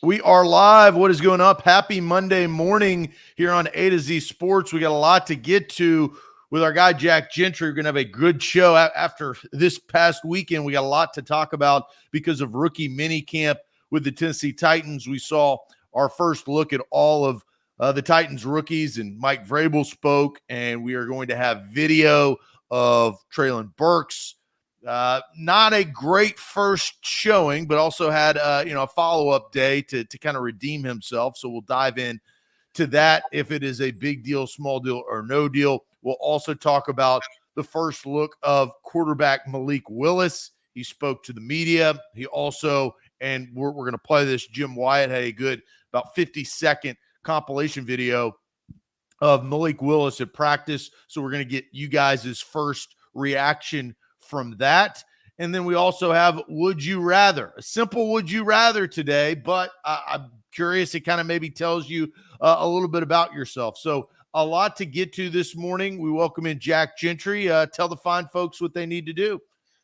We are live. What is going up? Happy Monday morning here on A to Z Sports. We got a lot to get to with our guy, Jack Gentry. We're going to have a good show after this past weekend. We got a lot to talk about because of rookie minicamp with the Tennessee Titans. We saw our first look at all of the Titans rookies, and Mike Vrabel spoke, and we are going to have video of Treylon Burks. Not a great first showing, but also had a follow-up day to kind of redeem himself. So we'll dive in to that, if it is a big deal, small deal, or no deal. We'll also talk about the first look of quarterback Malik Willis. He spoke to the media. He also, and we're going to play this, Jim Wyatt had a good about 50-second compilation video of Malik Willis at practice. So we're going to get you guys' first reaction from that. And then we also have Would You Rather, a simple Would You Rather today, but I'm curious. It kind of maybe tells you a little bit about yourself. So a lot to get to this morning. We welcome in Jack Gentry. Tell the fine folks what they need to do.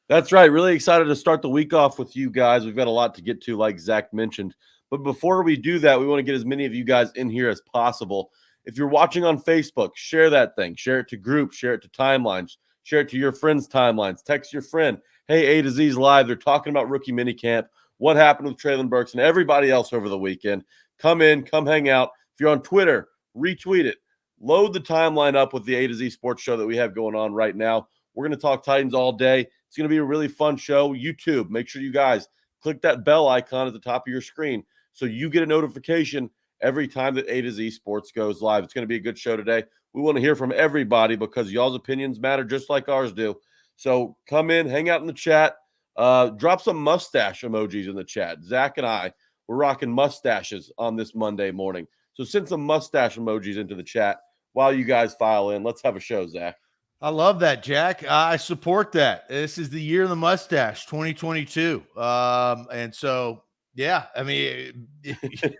That's right. Really excited to start the week off with you guys. We've got a lot to get to, like Zach mentioned. But before we do that, we want to get as many of you guys in here as possible. If you're watching on Facebook, share that thing. Share it to groups. Share it to timelines. Share it to your friends' timelines. Text your friend, hey, A to Z's live. They're talking about rookie minicamp, what happened with Treylon Burks and everybody else over the weekend. Come in, come hang out. If you're on Twitter, retweet it. Load the timeline up with the A to Z Sports Show that we have going on right now. We're going to talk Titans all day. It's going to be a really fun show. YouTube, make sure you guys click that bell icon at the top of your screen so you get a notification every time that A to Z Sports goes live. It's going to be a good show today. We want to hear from everybody because y'all's opinions matter just like ours do. So come in, hang out in the chat, drop some mustache emojis in the chat. Zach and I, we're rocking mustaches on this Monday morning. So send some mustache emojis into the chat while you guys file in. Let's have a show, Zach. I love that, Jack. I support that. This is the year of the mustache, 2022. And so, yeah, I mean,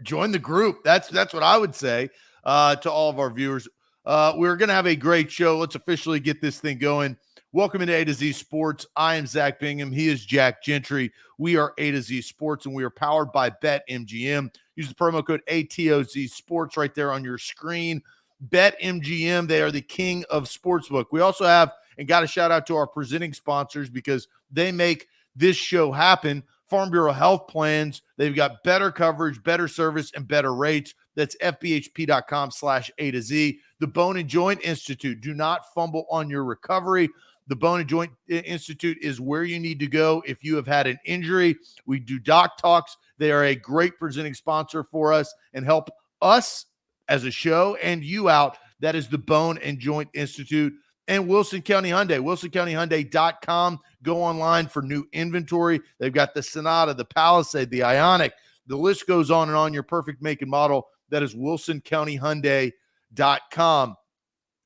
join the group. That's what I would say to all of our viewers. We're going to have a great show. Let's officially get this thing going. Welcome into A to Z Sports. I am Zach Bingham. He is Jack Gentry. We are A to Z Sports, and we are powered by BetMGM. Use the promo code ATOZ Sports right there on your screen. BetMGM, they are the king of sportsbook. We also have, and got a shout out to our presenting sponsors because they make this show happen. Farm Bureau Health Plans. They've got better coverage, better service, and better rates. That's FBHP.com/A to Z. The Bone and Joint Institute. Do not fumble on your recovery. The Bone and Joint Institute is where you need to go if you have had an injury. We do doc talks. They are a great presenting sponsor for us and help us as a show and you out. That is the Bone and Joint Institute. And Wilson County Hyundai, WilsonCountyHyundai.com. Go online for new inventory. They've got the Sonata, the Palisade, the Ioniq. The list goes on and on. Your perfect make and model. That is WilsonCountyHyundai.com.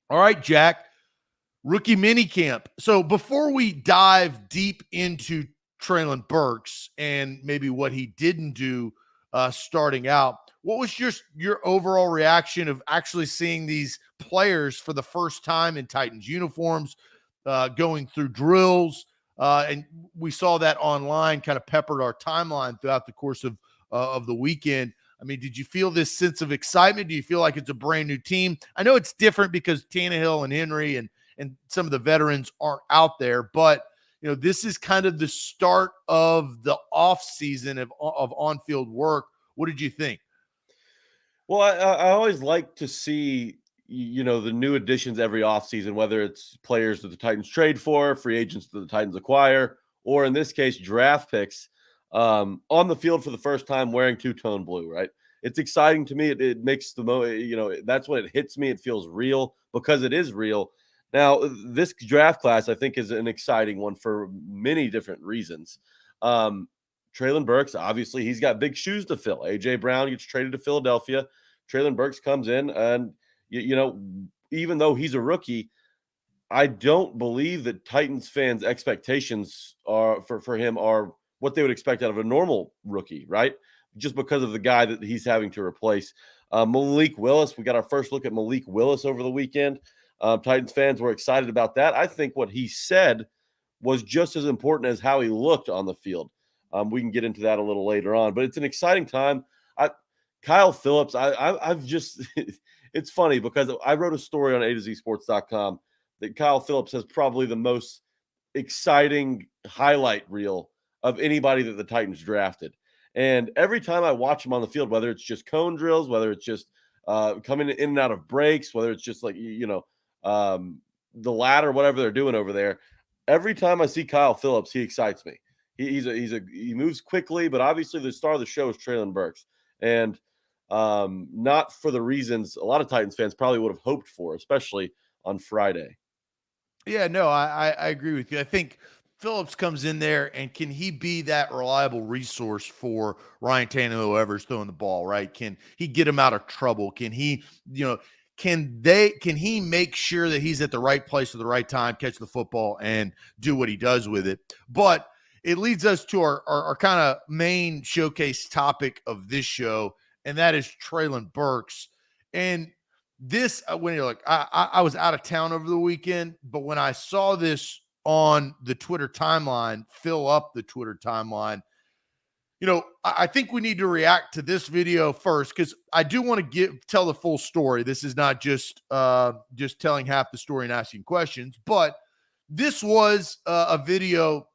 All right, Jack, rookie minicamp. So before we dive deep into Treylon Burks and maybe what he didn't do starting out, what was just your overall reaction of actually seeing these players for the first time in Titans uniforms, going through drills? And we saw that online, kind of peppered our timeline throughout the course of the weekend. I mean, did you feel this sense of excitement? Do you feel like it's a brand new team? I know it's different because Tannehill and Henry and some of the veterans aren't out there, but this is kind of the start of the off season of on-field work. What did you think? Well, I always like to see, the new additions every offseason, whether it's players that the Titans trade for, free agents that the Titans acquire, or in this case, draft picks on the field for the first time wearing two-tone blue, right? It's exciting to me. It makes that's when it hits me. It feels real because it is real. Now, this draft class, I think, is an exciting one for many different reasons. Treylon Burks, obviously, he's got big shoes to fill. A.J. Brown gets traded to Philadelphia. Treylon Burks comes in, and, even though he's a rookie, I don't believe that Titans fans' expectations are for him are what they would expect out of a normal rookie, right? Just because of the guy that he's having to replace. Malik Willis, we got our first look at Malik Willis over the weekend. Titans fans were excited about that. I think what he said was just as important as how he looked on the field. We can get into that a little later on, but it's an exciting time. Kyle Phillips, I've just it's funny because I wrote a story on A2ZSports.com that Kyle Phillips has probably the most exciting highlight reel of anybody that the Titans drafted. And every time I watch him on the field, whether it's just cone drills, whether it's just coming in and out of breaks, whether it's just like, the ladder, whatever they're doing over there, every time I see Kyle Phillips, he excites me. He moves quickly, but obviously the star of the show is Treylon Burks. And not for the reasons a lot of Titans fans probably would have hoped for, especially on Friday. Yeah, no, I agree with you. I think Phillips comes in there, and can he be that reliable resource for Ryan Tannehill, whoever's throwing the ball, right? Can he get him out of trouble? Can he, can he make sure that he's at the right place at the right time, catch the football, and do what he does with it? But it leads us to our kind of main showcase topic of this show, and that is Treylon Burks. And this, when you're like, I was out of town over the weekend, but when I saw this on the Twitter timeline, fill up the Twitter timeline, I think we need to react to this video first, because I do want to tell the full story. This is not just telling half the story and asking questions, but this was a video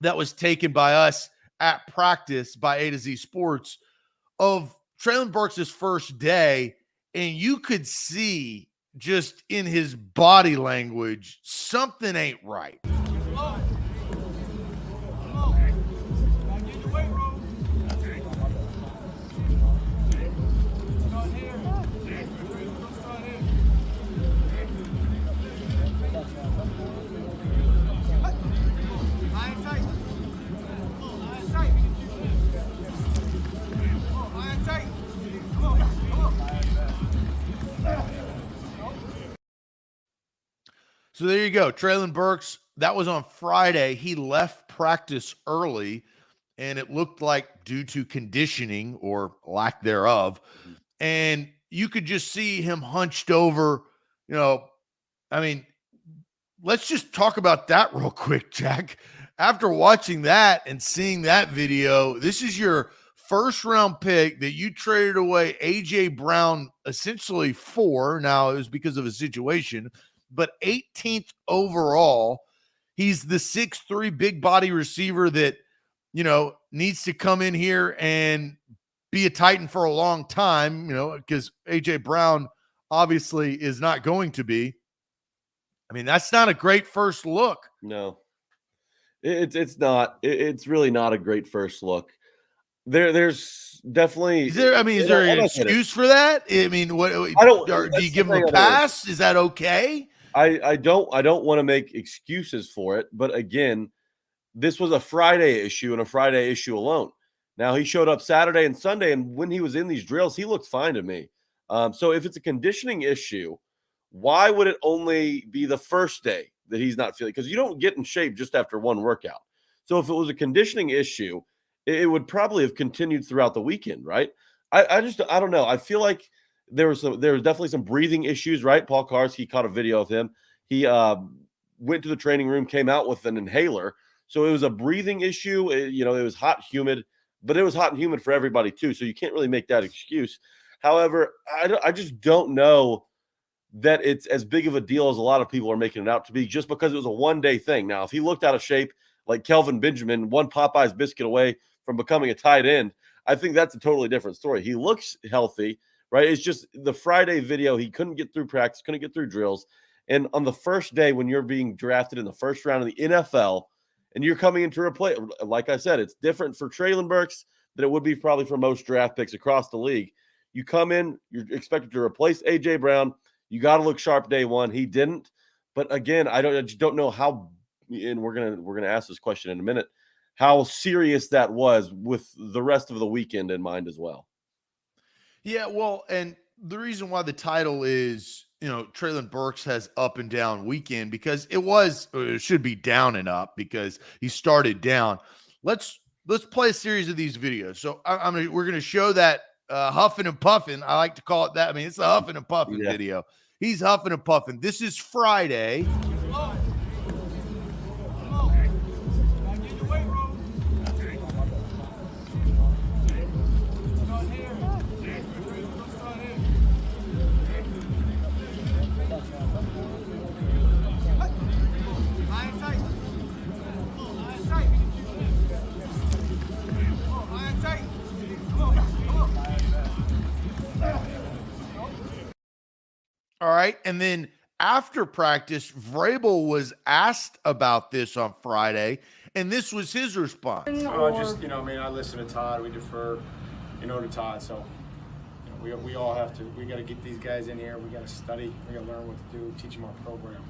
that was taken by us at practice by A to Z Sports of Treylon Burks' first day, and you could see just in his body language, something ain't right. So there you go. Treylon Burks, that was on Friday. He left practice early, and it looked like due to conditioning or lack thereof. And you could just see him hunched over. Let's just talk about that real quick, Jack. After watching that and seeing that video, this is your first round pick that you traded away A.J. Brown essentially for. Now, it was because of a situation, but 18th overall. He's the 6'3" big body receiver that, needs to come in here and be a Titan for a long time, because A.J. Brown obviously is not going to be. I mean, that's not a great first look. No, it's not. It's really not a great first look. There's definitely. Is there an excuse for that? I mean, do you give him a pass? Is that okay? I don't want to make excuses for it, but again, this was a Friday issue and a Friday issue alone. Now, he showed up Saturday and Sunday, and when he was in these drills, he looked fine to me. So if it's a conditioning issue, why would it only be the first day that he's not feeling? Because you don't get in shape just after one workout. So if it was a conditioning issue, it would probably have continued throughout the weekend, right? I don't know. I feel like there was definitely some breathing issues, right? Paul Karski caught a video of him. He went to the training room, came out with an inhaler. So it was a breathing issue. It was hot, humid, but it was hot and humid for everybody too. So you can't really make that excuse. However, I just don't know that it's as big of a deal as a lot of people are making it out to be, just because it was a one-day thing. Now, if he looked out of shape like Kelvin Benjamin, one Popeye's biscuit away from becoming a tight end, I think that's a totally different story. He looks healthy, right? It's just the Friday video, he couldn't get through practice, couldn't get through drills. And on the first day, when you're being drafted in the first round of the NFL and you're coming in to replace, like I said, it's different for Treylon Burks than it would be probably for most draft picks across the league. You come in, you're expected to replace A.J. Brown. You got to look sharp day one. He didn't. But again, I just don't know how, and we're gonna ask this question in a minute, how serious that was with the rest of the weekend in mind as well. Yeah, well, and the reason why the title is, Treylon Burks has up and down weekend, because it should be down and up because he started down. Let's play a series of these videos. So we're going to show that huffing and puffing. I like to call it that. I mean, it's a huffing and puffing video. He's huffing and puffing. This is Friday. All right. And then after practice, Vrabel was asked about this on Friday, and this was his response. I listen to Todd. We defer, to Todd. So, we all have to. We got to get these guys in here. We got to study. We got to learn what to do. Teach them our program.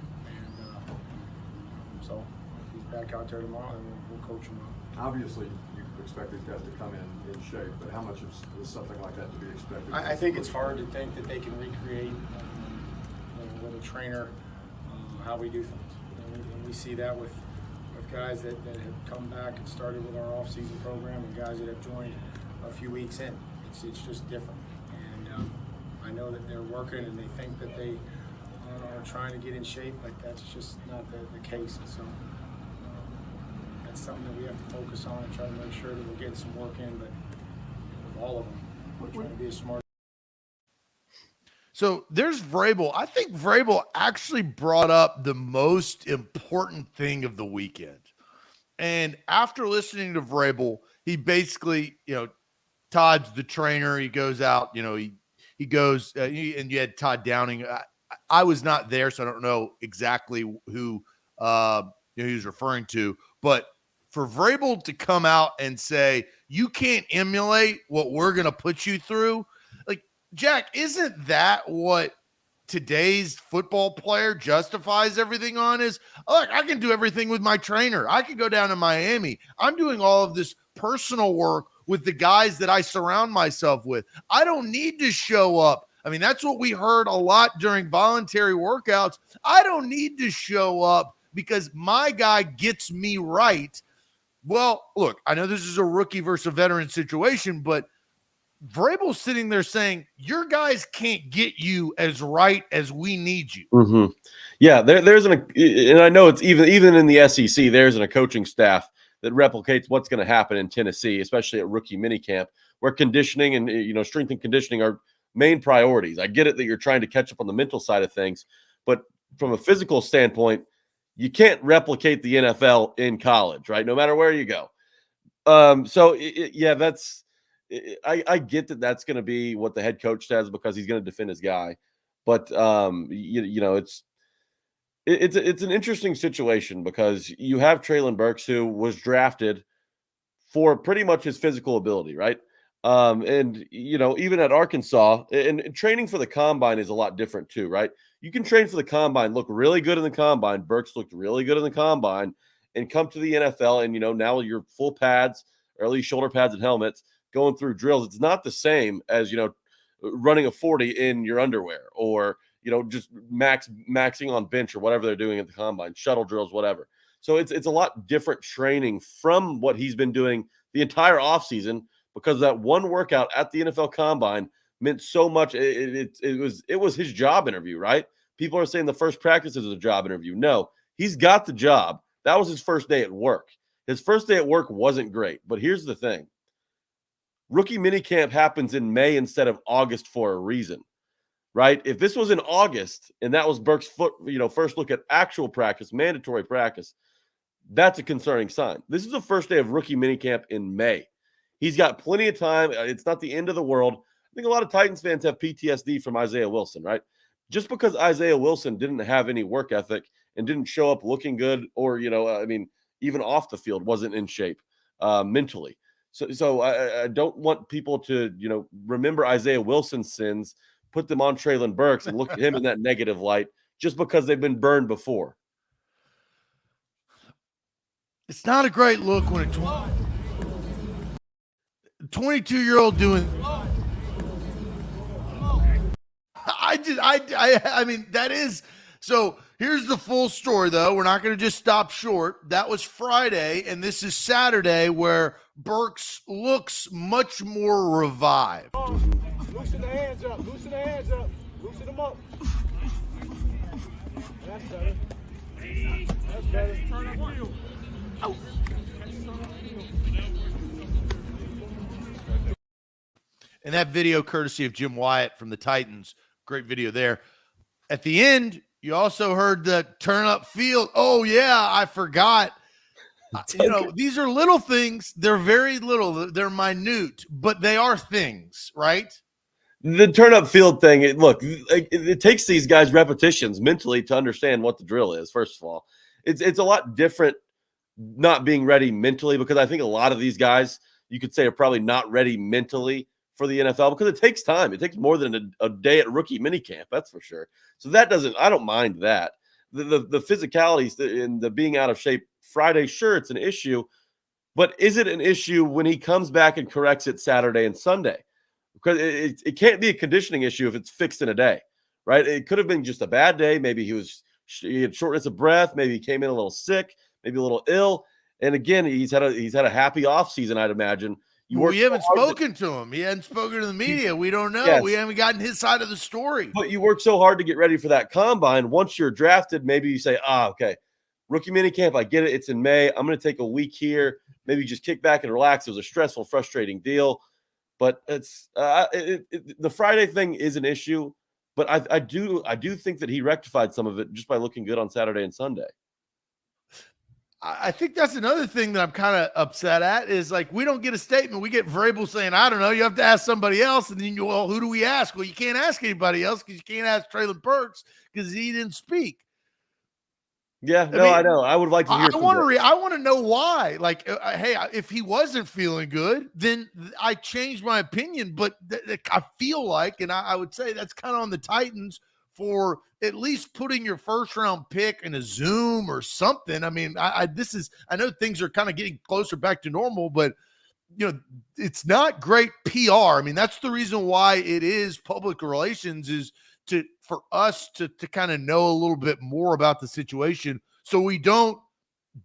And so, if he's back out there tomorrow, then we'll coach him up. Obviously, you expect these guys to come in shape, but how much is something like that to be expected? I think it's hard to think that they can recreate with a trainer how we do things. And we see that with guys that have come back and started with our off-season program and guys that have joined a few weeks in. It's just different. And I know that they're working and they think that they are trying to get in shape, but that's just not the case. And so that's something that we have to focus on and try to make sure that we're getting some work in, but with all of them, we're trying to be as smart. So there's Vrabel. I think Vrabel actually brought up the most important thing of the weekend. And after listening to Vrabel, he basically, Todd's the trainer. He goes out, he goes, and you had Todd Downing. I was not there, so I don't know exactly who he was referring to. But for Vrabel to come out and say, you can't emulate what we're going to put you through, Jack, isn't that what today's football player justifies everything on? Is, look, I can do everything with my trainer. I can go down to Miami. I'm doing all of this personal work with the guys that I surround myself with. I don't need to show up. I mean, that's what we heard a lot during voluntary workouts. I don't need to show up because my guy gets me right. Well, look, I know this is a rookie versus a veteran situation, but Vrabel's sitting there saying, your guys can't get you as right as we need you. Mm-hmm. Yeah, and I know it's even in the SEC, there's a coaching staff that replicates what's going to happen in Tennessee, especially at rookie minicamp, where conditioning and strength and conditioning are main priorities. I get it that you're trying to catch up on the mental side of things, but from a physical standpoint, you can't replicate the NFL in college, right? No matter where you go. I get that that's going to be what the head coach says because he's going to defend his guy, but it's an interesting situation because you have Traylon Burks, who was drafted for pretty much his physical ability, right? And even at Arkansas, and training for the combine is a lot different too, right? You can train for the combine, look really good in the combine. Burks looked really good in the combine, and come to the NFL, and now you're full pads, or at least shoulder pads and helmets, going through drills. It's not the same as, running a 40 in your underwear or, just maxing on bench or whatever they're doing at the combine, shuttle drills, whatever. So it's a lot different training from what he's been doing the entire offseason, because that one workout at the NFL combine meant so much. It was his job interview, right? People are saying the first practice is a job interview. No, he's got the job. That was his first day at work. His first day at work wasn't great, but here's the thing. Rookie minicamp happens in May instead of August for a reason, right? If this was in August and that was Burks' first look at actual practice, mandatory practice, that's a concerning sign. This is the first day of rookie minicamp in May. He's got plenty of time. It's not the end of the world. I think a lot of Titans fans have PTSD from Isaiah Wilson, right? Just because Isaiah Wilson didn't have any work ethic and didn't show up looking good, or, even off the field, wasn't in shape mentally. So I don't want people to, remember Isaiah Wilson's sins, put them on Traylon Burks, and look at him in that negative light just because they've been burned before. It's not a great look when a 22-year-old doing. I mean, that is. So here's the full story, though. We're not going to just stop short. That was Friday, and this is Saturday, where Burks looks much more revived. Loosen the hands up. Loosen the hands up. Loosen them up. That's better. That's better. Turn up field. Out. And that video, courtesy of Jim Wyatt from the Titans. Great video there. At the end, you also heard the turn up field. Oh, yeah, I forgot. These are little things. They're very little. They're minute, but they are things, right? The turn-up field thing, it takes these guys repetitions mentally to understand what the drill is, first of all. It's a lot different not being ready mentally, because I think a lot of these guys, you could say, are probably not ready mentally for the NFL, because it takes time. It takes more than a day at rookie minicamp, that's for sure. So I don't mind that. The physicalities and the being out of shape Friday, sure, it's an issue, but is it an issue when he comes back and corrects it Saturday and Sunday? Because it can't be a conditioning issue if it's fixed in a day, right? It could have been just a bad day. Maybe he had shortness of breath. Maybe he came in a little sick, maybe a little ill. And again, he's had a happy offseason, I'd imagine. We haven't spoken to him. He hadn't spoken to the media. We don't know. Yes. We haven't gotten his side of the story. But you work so hard to get ready for that combine. Once you're drafted, maybe you say, okay, rookie minicamp, I get it. It's in May. I'm going to take a week here. Maybe just kick back and relax. It was a stressful, frustrating deal. But it's the Friday thing is an issue. But I do think that he rectified some of it just by looking good on Saturday and Sunday. I think that's another thing that I'm kind of upset at is, like, we don't get a statement. We get Vrabel saying, I don't know, you have to ask somebody else. And then well, who do we ask? Well, you can't ask anybody else because you can't ask Treylon Burks because he didn't speak. Yeah, I know. I would like to hear. I want to know why. Like, hey, if he wasn't feeling good, then I changed my opinion. But I feel like, and I would say that's kind of on the Titans for at least putting your first round pick in a Zoom or something. I mean, I know things are kind of getting closer back to normal, but it's not great PR. I mean, that's the reason why it is public relations, is for us to kind of know a little bit more about the situation, so we don't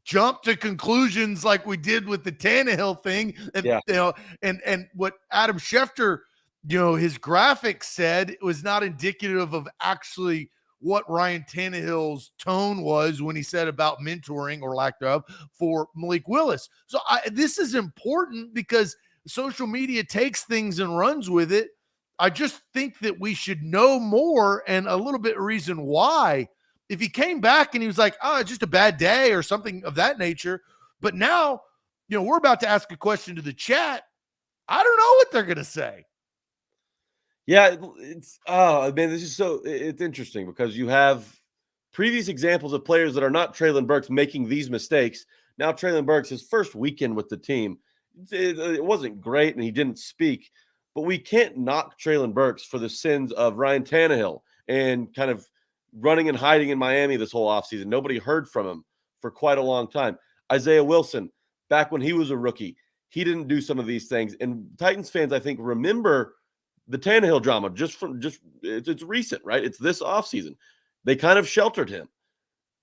jump to conclusions like we did with the Tannehill thing. And and what Adam Schefter, his graphic said, it was not indicative of actually what Ryan Tannehill's tone was when he said about mentoring, or lack thereof, for Malik Willis. So this is important because social media takes things and runs with it. I just think that we should know more, and a little bit of reason why. If he came back and he was like, oh, it's just a bad day or something of that nature. But now, we're about to ask a question to the chat. I don't know what they're going to say. Yeah, it's it's interesting because you have previous examples of players that are not Treylon Burks making these mistakes. Now Treylon Burks, his first weekend with the team, it wasn't great and he didn't speak. But we can't knock Treylon Burks for the sins of Ryan Tannehill and kind of running and hiding in Miami this whole offseason. Nobody heard from him for quite a long time. Isaiah Wilson, back when he was a rookie, he didn't do some of these things. And Titans fans, I think, remember the Tannehill drama it's recent, right? It's this offseason. They kind of sheltered him.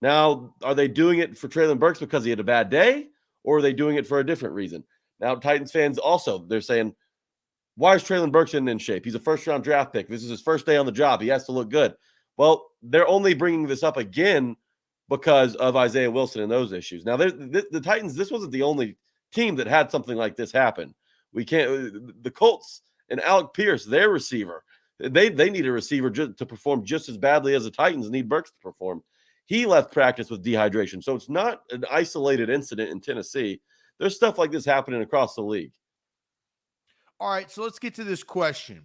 Now, are they doing it for Treylon Burks because he had a bad day, or are they doing it for a different reason? Now, Titans fans also, they're saying, why is Treylon Burks in shape? He's a first-round draft pick. This is his first day on the job. He has to look good. Well, they're only bringing this up again because of Isaiah Wilson and those issues. Now, the Titans, this wasn't the only team that had something like this happen. The Colts and Alec Pierce, their receiver, they need a receiver to perform just as badly as the Titans need Burks to perform. He left practice with dehydration. So it's not an isolated incident in Tennessee. There's stuff like this happening across the league. All right, so let's get to this question.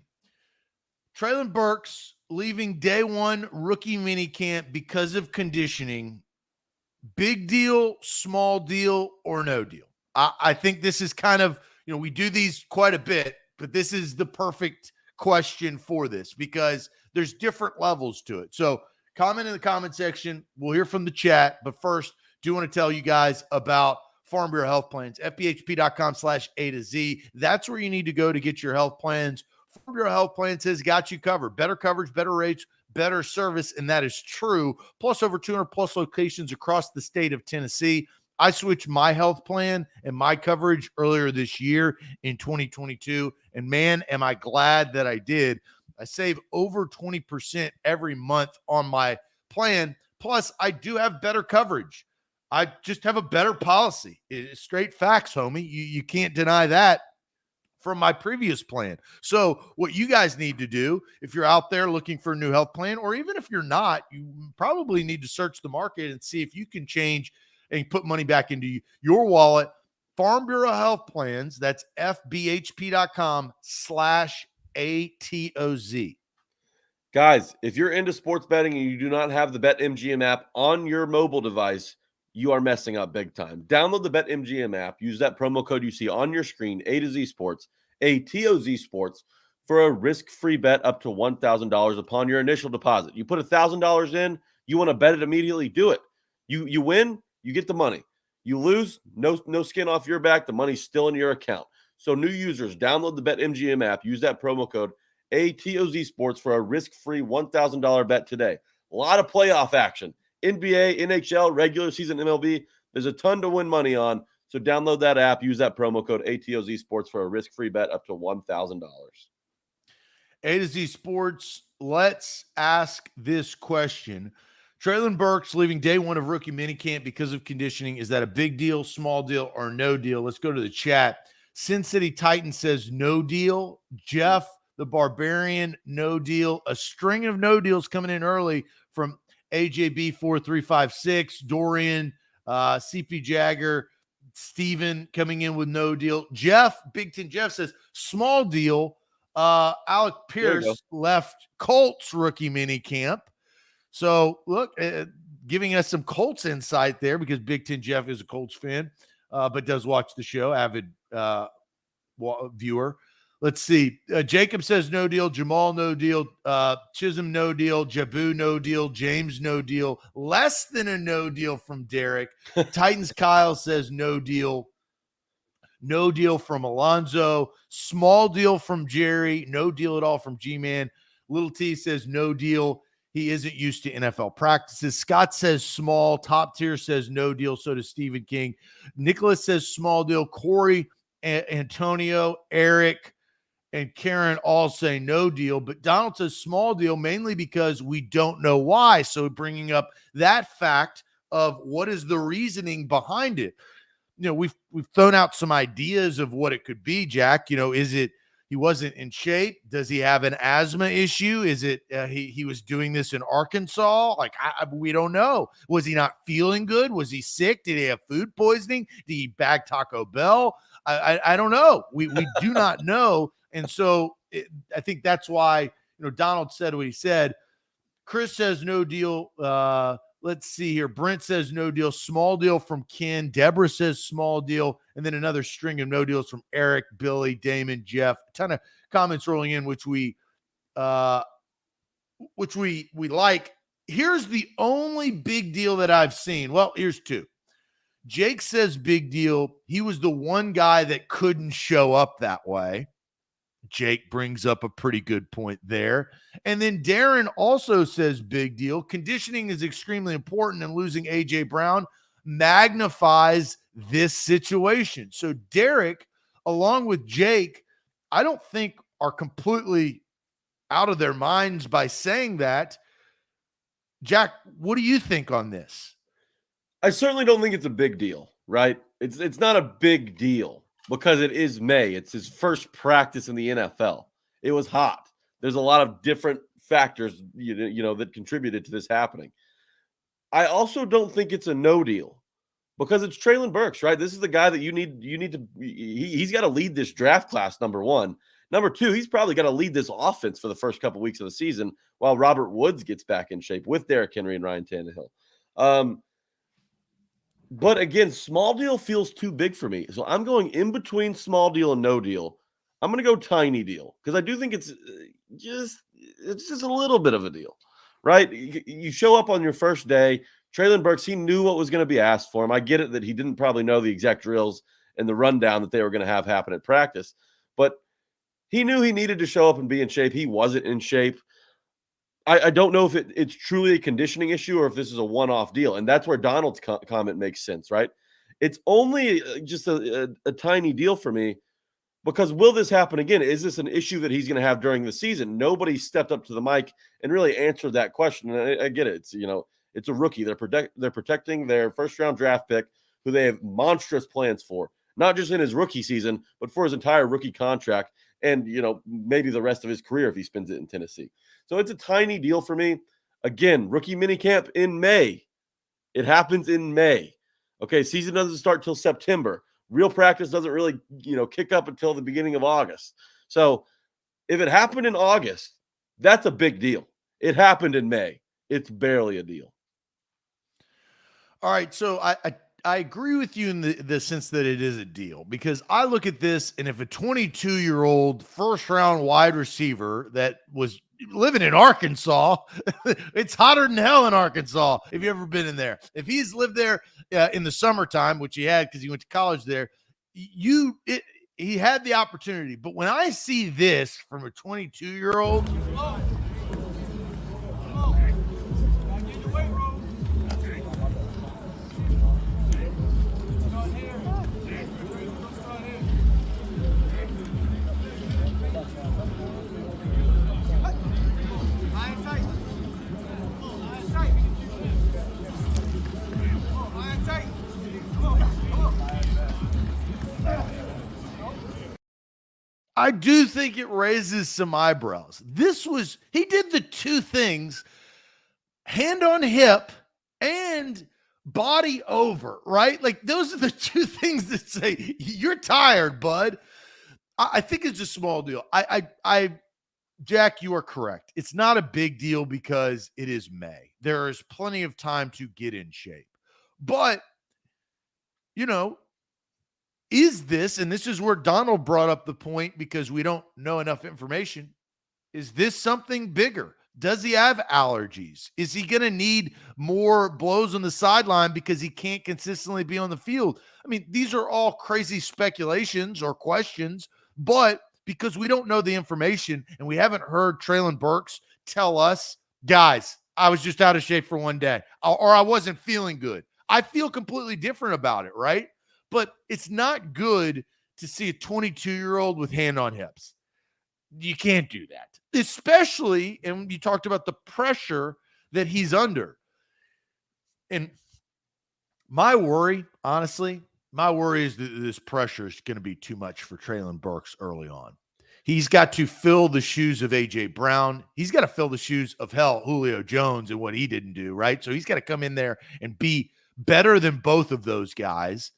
Treylon Burks leaving day one rookie minicamp because of conditioning. Big deal, small deal, or no deal? I think this is kind of, we do these quite a bit, but this is the perfect question for this because there's different levels to it. So comment in the comment section. We'll hear from the chat. But first, do want to tell you guys about Farm Bureau Health Plans, fbhp.com/A to Z. That's where you need to go to get your health plans. Farm Bureau Health Plans has got you covered. Better coverage, better rates, better service, and that is true. Plus over 200 plus locations across the state of Tennessee. I switched my health plan and my coverage earlier this year in 2022, and man, am I glad that I did. I save over 20% every month on my plan. Plus, I do have better coverage. I just have a better policy. It's straight facts, homie. You can't deny that from my previous plan. So what you guys need to do, if you're out there looking for a new health plan, or even if you're not, you probably need to search the market and see if you can change and put money back into your wallet. Farm Bureau Health Plans, that's fbhp.com/A ATOZ. Guys, if you're into sports betting and you do not have the BetMGM app on your mobile device, you are messing up big time. Download the BetMGM app. Use that promo code you see on your screen, A to Z Sports, ATOZ Sports, for a risk-free bet up to $1,000 upon your initial deposit. You put $1,000 in, you want to bet it immediately, do it. You win, you get the money. You lose, no skin off your back. The money's still in your account. So new users, download the BetMGM app. Use that promo code ATOZ Sports for a risk-free $1,000 bet today. A lot of playoff action. NBA, NHL, regular season MLB. There's a ton to win money on. So download that app. Use that promo code ATOZ Sports for a risk-free bet up to $1,000. A to Z Sports, let's ask this question. Treylon Burks leaving day one of rookie minicamp because of conditioning. Is that a big deal, small deal, or no deal? Let's go to the chat. Sin City Titan says no deal. Jeff, the Barbarian, no deal. A string of no deals coming in early from AJB4356, Dorian, CP Jagger, Steven coming in with no deal. Jeff, Big Ten Jeff says small deal. Alec Pierce left Colts rookie mini camp. So look, giving us some Colts insight there because Big Ten Jeff is a Colts fan, but does watch the show, avid viewer. Let's see. Jacob says no deal. Jamal, no deal. Chisholm, no deal. Jabu, no deal. James, no deal. Less than a no deal from Derek. Titans Kyle says no deal. No deal from Alonzo. Small deal from Jerry. No deal at all from G-Man. Little T says no deal. He isn't used to NFL practices. Scott says small. Top tier says no deal. So does Stephen King. Nicholas says small deal. Corey, Antonio, Eric, and Karen all say no deal. But Donald says small deal mainly because we don't know why. So bringing up that fact of what is the reasoning behind it. You know, we've thrown out some ideas of what it could be, Jack. You know, is it he wasn't in shape? Does he have an asthma issue? Is it he was doing this in Arkansas? Like, we don't know. Was he not feeling good? Was he sick? Did he have food poisoning? Did he bag Taco Bell? I don't know. We do not know. And so I think that's why, you know, Donald said what he said. Chris says no deal. Let's see here. Brent says no deal. Small deal from Ken. Deborah says small deal. And then another string of no deals from Eric, Billy, Damon, Jeff. A ton of comments rolling in, which we like. Here's the only big deal that I've seen. Well, here's two. Jake says big deal. He was the one guy that couldn't show up that way. Jake brings up a pretty good point there. And then Darren also says big deal. Conditioning is extremely important, and losing A.J. Brown magnifies this situation. So Derek, along with Jake, I don't think are completely out of their minds by saying that. Jack, what do you think on this? I certainly don't think it's a big deal, right? It's not a big deal because it is May. It's his first practice in the NFL. It was hot. There's a lot of different factors, you know, that contributed to this happening. I also don't think it's a no deal because it's Treylon Burks, right? This is the guy that you need to he's got to lead this draft class, number one. Number two, he's probably got to lead this offense for the first couple weeks of the season while Robert Woods gets back in shape with Derrick Henry and Ryan Tannehill. But again, small deal feels too big for me. So I'm going in between small deal and no deal. I'm going to go tiny deal because I do think it's just a little bit of a deal, right? You show up on your first day. Treylon Burks, he knew what was going to be asked for him. I get it that he didn't probably know the exact drills and the rundown that they were going to have happen at practice, but he knew he needed to show up and be in shape. He wasn't in shape. I don't know if it's truly a conditioning issue or if this is a one-off deal. And that's where Donald's comment makes sense, right? It's only just a tiny deal for me because will this happen again? Is this an issue that he's going to have during the season? Nobody stepped up to the mic and really answered that question. And I get it. It's a rookie. They're protecting their first-round draft pick who they have monstrous plans for, not just in his rookie season, but for his entire rookie contract and, maybe the rest of his career if he spends it in Tennessee. So it's a tiny deal for me. Again, rookie minicamp in May. It happens in May. Okay, season doesn't start till September. Real practice doesn't really, kick up until the beginning of August. So If it happened in August, that's a big deal. It happened in May. It's barely a deal. All right, so I agree with you in the sense that it is a deal, because I look at this, and if a 22-year-old first-round wide receiver that was living in Arkansas, it's hotter than hell in Arkansas. If you've ever been in there, if he's lived there in the summertime, which he had because he went to college there, he had the opportunity. But when I see this from a 22-year-old, I do think it raises some eyebrows. He did the two things, hand on hip and body over, right? Like, those are the two things that say, you're tired, bud. I think it's a small deal. Jack, you are correct. It's not a big deal because it is May. There is plenty of time to get in shape. But, is this, and this is where Donald brought up the point because we don't know enough information, is this something bigger? Does he have allergies? Is he going to need more blows on the sideline because he can't consistently be on the field? I mean, these are all crazy speculations or questions, but because we don't know the information and we haven't heard Treylon Burks tell us, guys, I was just out of shape for one day, or I wasn't feeling good. I feel completely different about it, right? But it's not good to see a 22-year-old with hand on hips. You can't do that, especially, and you talked about the pressure that he's under. And my worry, honestly, is that this pressure is going to be too much for Treylon Burks early on. He's got to fill the shoes of A.J. Brown. He's got to fill the shoes of, Julio Jones and what he didn't do, right? So he's got to come in there and be better than both of those guys,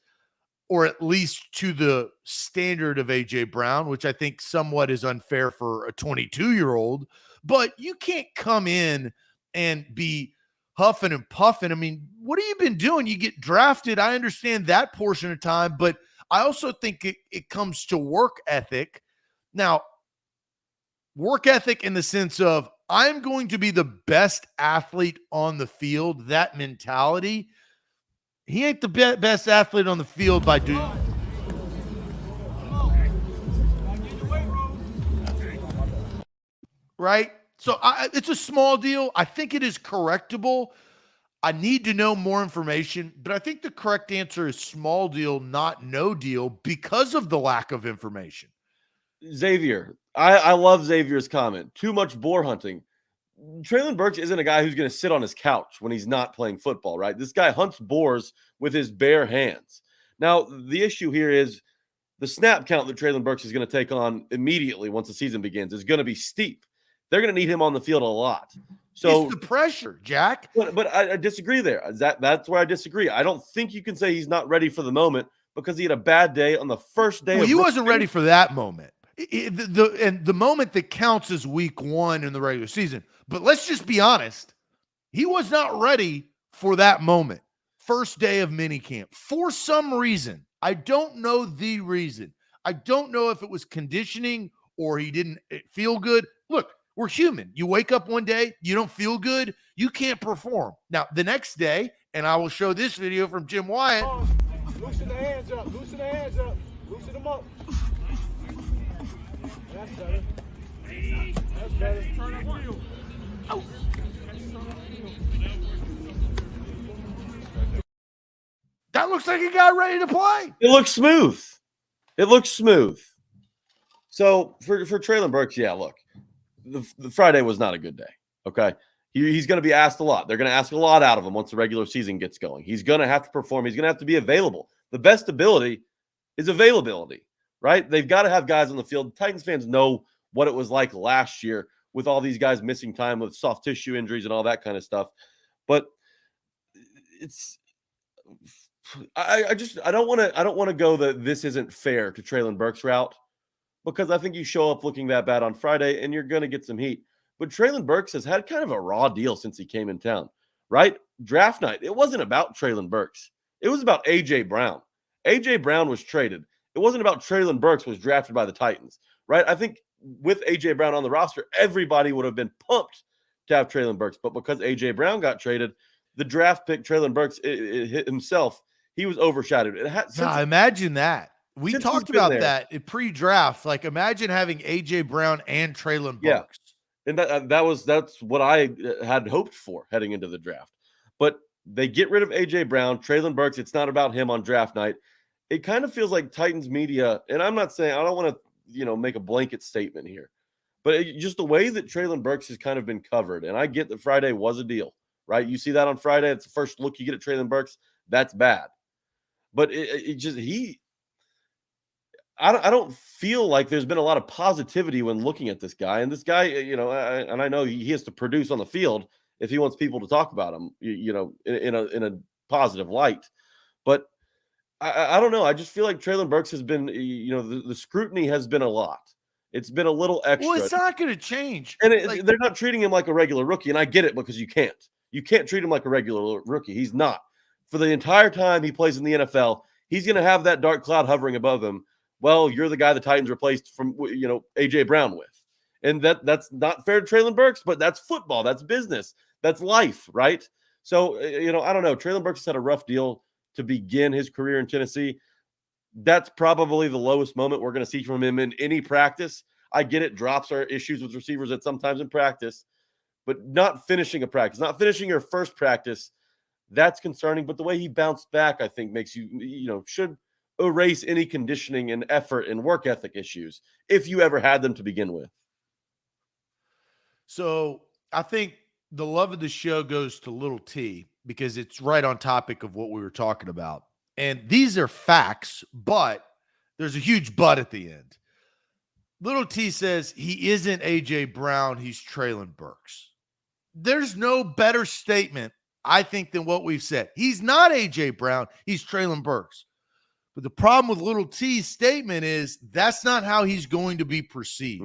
or at least to the standard of A.J. Brown, which I think somewhat is unfair for a 22-year-old. But you can't come in and be huffing and puffing. I mean, what have you been doing? You get drafted. I understand that portion of time, but I also think it comes to work ethic. Now, work ethic in the sense of, I'm going to be the best athlete on the field, that mentality. He ain't the best athlete on the field by doing. Right? So it's a small deal. I think it is correctable. I need to know more information, but I think the correct answer is small deal, not no deal, because of the lack of information. Xavier, I love Xavier's comment. Too much boar hunting. Treylon Burks isn't a guy who's going to sit on his couch when he's not playing football, right? This guy hunts boars with his bare hands. Now, the issue here is the snap count that Treylon Burks is going to take on immediately once the season begins is going to be steep. They're going to need him on the field a lot. So it's the pressure, Jack. But I disagree there. That's where I disagree. I don't think you can say he's not ready for the moment because he had a bad day on the first day. Well, he wasn't ready for that moment. The moment that counts is week 1 in the regular season. But let's just be honest. He was not ready for that moment. First day of minicamp. For some reason. I don't know the reason. I don't know if it was conditioning or he didn't feel good. Look, we're human. You wake up one day, you don't feel good, you can't perform. Now, the next day, and I will show this video from Jim Wyatt. Loosen the hands up. Loosen the hands up. Loosen them up. That's better. That's better. Turn up field. Oh. That looks like he got ready to play. It looks smooth. It looks smooth. So for Treylon Burks, yeah, look, the Friday was not a good day. Okay. He's going to be asked a lot. They're going to ask a lot out of him once the regular season gets going. He's going to have to perform. He's going to have to be available. The best ability is availability, right? They've got to have guys on the field. Titans fans know what it was like last year with all these guys missing time with soft tissue injuries and all that kind of stuff. But I don't want to go that this isn't fair to Treylon Burks route, because I think you show up looking that bad on Friday and you're going to get some heat. But Treylon Burks has had kind of a raw deal since he came in town, right? Draft night, it wasn't about Treylon Burks. It was about A.J. Brown. A.J. Brown was traded. It wasn't about Treylon Burks was drafted by the Titans, right? I think with A.J. Brown on the roster, everybody would have been pumped to have Treylon Burks. But because A.J. Brown got traded, the draft pick, Treylon Burks himself, he was overshadowed. Imagine that. We Since talked he's been about there. that in pre-draft. Like, imagine having A.J. Brown and Treylon Burks. And that's what I had hoped for heading into the draft. But they get rid of A.J. Brown, Treylon Burks. It's not about him on draft night. It kind of feels like Titans media, and I'm not saying, I don't want to, make a blanket statement here, but just the way that Treylon Burks has kind of been covered. And I get that Friday was a deal, right? You see that on Friday. It's the first look you get at Treylon Burks. That's bad. But I don't feel like there's been a lot of positivity when looking at this guy. And this guy, and I know he has to produce on the field if he wants people to talk about him, in a positive light. But I don't know. I just feel like Treylon Burks has been, the scrutiny has been a lot. It's been a little extra. Well, it's not going to change. And they're not treating him like a regular rookie. And I get it, because you can't. You can't treat him like a regular rookie. He's not. For the entire time he plays in the NFL, he's going to have that dark cloud hovering above him. Well, you're the guy the Titans replaced from, A.J. Brown with. And that's not fair to Treylon Burks, but that's football. That's business. That's life, right? So, I don't know. Treylon Burks has had a rough deal to begin his career in Tennessee. That's probably the lowest moment we're going to see from him in any practice. I get it. Drops are issues with receivers at sometimes in practice, but not finishing a practice, not finishing your first practice, that's concerning. But the way he bounced back, I think, makes you, should erase any conditioning and effort and work ethic issues if you ever had them to begin with. So I think the love of the show goes to Little T, because it's right on topic of what we were talking about. And these are facts, but there's a huge but at the end. Little T says he isn't A.J. Brown, he's Treylon Burks. There's no better statement, I think, than what we've said. He's not A.J. Brown, he's Treylon Burks. But the problem with Little T's statement is that's not how he's going to be perceived.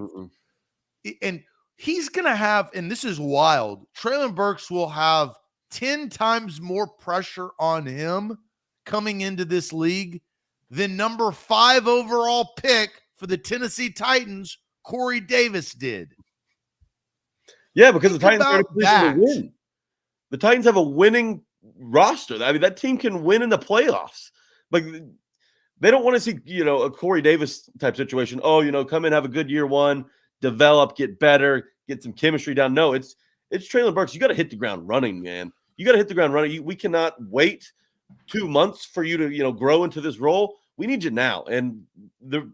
And he's going to have, and this is wild, Treylon Burks will have 10 times more pressure on him coming into this league than number 5 overall pick for the Tennessee Titans, Corey Davis, did. Yeah, because the Titans are in a position to win. The Titans have a winning roster. I mean, that team can win in the playoffs. Like, they don't want to see, a Corey Davis type situation. Oh, come in, have a good year one, develop, get better, get some chemistry down. No, it's Treylon Burks. You got to hit the ground running, man. You got to hit the ground running. We cannot wait 2 months for you to, grow into this role. We need you now. And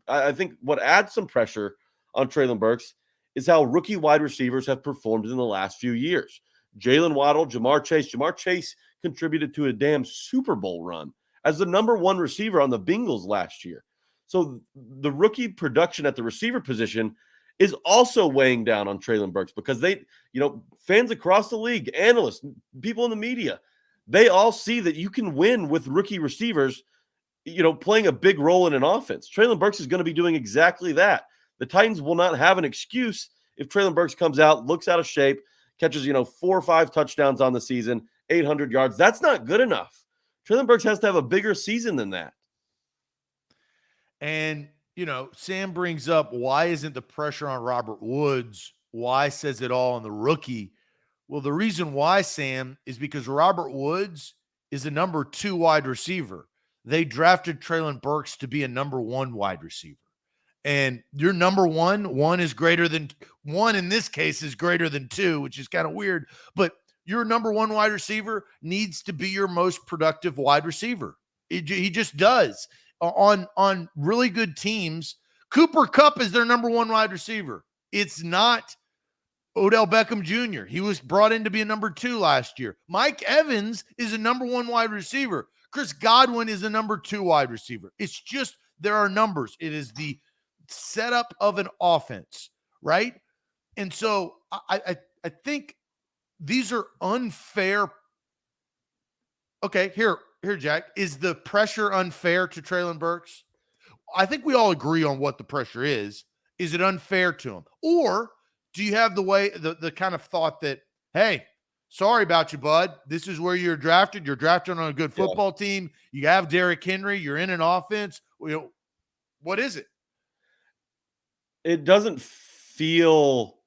I think what adds some pressure on Treylon Burks is how rookie wide receivers have performed in the last few years. Jalen Waddle, Jamar Chase. Jamar Chase contributed to a damn Super Bowl run as the number 1 receiver on the Bengals last year. So the rookie production at the receiver position is also weighing down on Treylon Burks, because they, fans across the league, analysts, people in the media, they all see that you can win with rookie receivers, playing a big role in an offense. Treylon Burks is going to be doing exactly that. The Titans will not have an excuse if Treylon Burks comes out, looks out of shape, catches, 4 or 5 touchdowns on the season, 800 yards. That's not good enough. Treylon Burks has to have a bigger season than that. And, Sam brings up, why isn't the pressure on Robert Woods? Why says it all on the rookie? Well, the reason why, Sam, is because Robert Woods is a number 2 wide receiver. They drafted Treylon Burks to be a number 1 wide receiver. And your number 1 is greater than 1 in this case is greater than 2, which is kind of weird. But your number 1 wide receiver needs to be your most productive wide receiver. He just does. On really good teams, Cooper Kupp is their number 1 wide receiver. It's not Odell Beckham Jr. He was brought in to be a number 2 last year. Mike Evans is a number 1 wide receiver. Chris Godwin is a number 2 wide receiver. It's just there are numbers. It is the setup of an offense, right? And so I think these are unfair. Okay, here, Jack. Is the pressure unfair to Treylon Burks? I think we all agree on what the pressure is. Is it unfair to him? Or do you have the kind of thought that, hey, sorry about you, bud. This is where you're drafted. You're drafted on a good football team. You have Derrick Henry. You're in an offense. What is it? It doesn't feel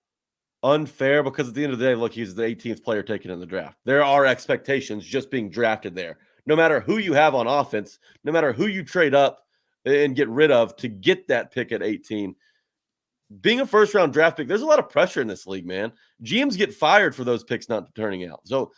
unfair because at the end of the day, look, he's the 18th player taken in the draft. There are expectations just being drafted there. No matter who you have on offense, no matter who you trade up and get rid of to get that pick at 18, being a first-round draft pick, there's a lot of pressure in this league, man. GMs get fired for those picks not turning out. So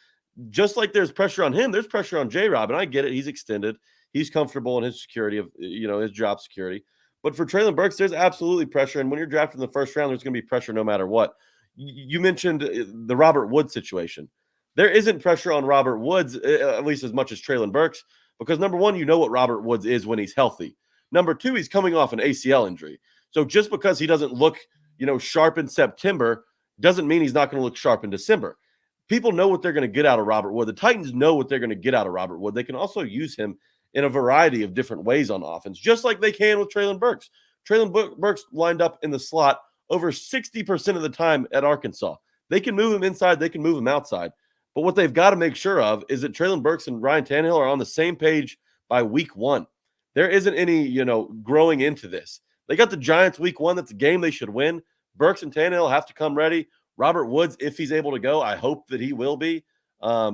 just like there's pressure on him, there's pressure on J-Rob, and I get it. He's extended. He's comfortable in his security of, his job security. But for Treylon Burks, there's absolutely pressure. And when you're drafted in the first round, there's going to be pressure no matter what. You mentioned the Robert Woods situation. There isn't pressure on Robert Woods, at least as much as Treylon Burks, because number one, you know what Robert Woods is when he's healthy. Number two, he's coming off an ACL injury. So just because he doesn't look, sharp in September doesn't mean he's not going to look sharp in December. People know what they're going to get out of Robert Wood. The Titans know what they're going to get out of Robert Wood. They can also use him in a variety of different ways on offense, just like they can with Treylon Burks. Treylon Burks lined up in the slot over 60% of the time at Arkansas. They can move him inside. They can move him outside. But what they've got to make sure of is that Treylon Burks and Ryan Tannehill are on the same page by week one. There isn't any, growing into this. They got the Giants week one. That's a game they should win. Burks and Tannehill have to come ready. Robert Woods, if he's able to go, I hope that he will be. I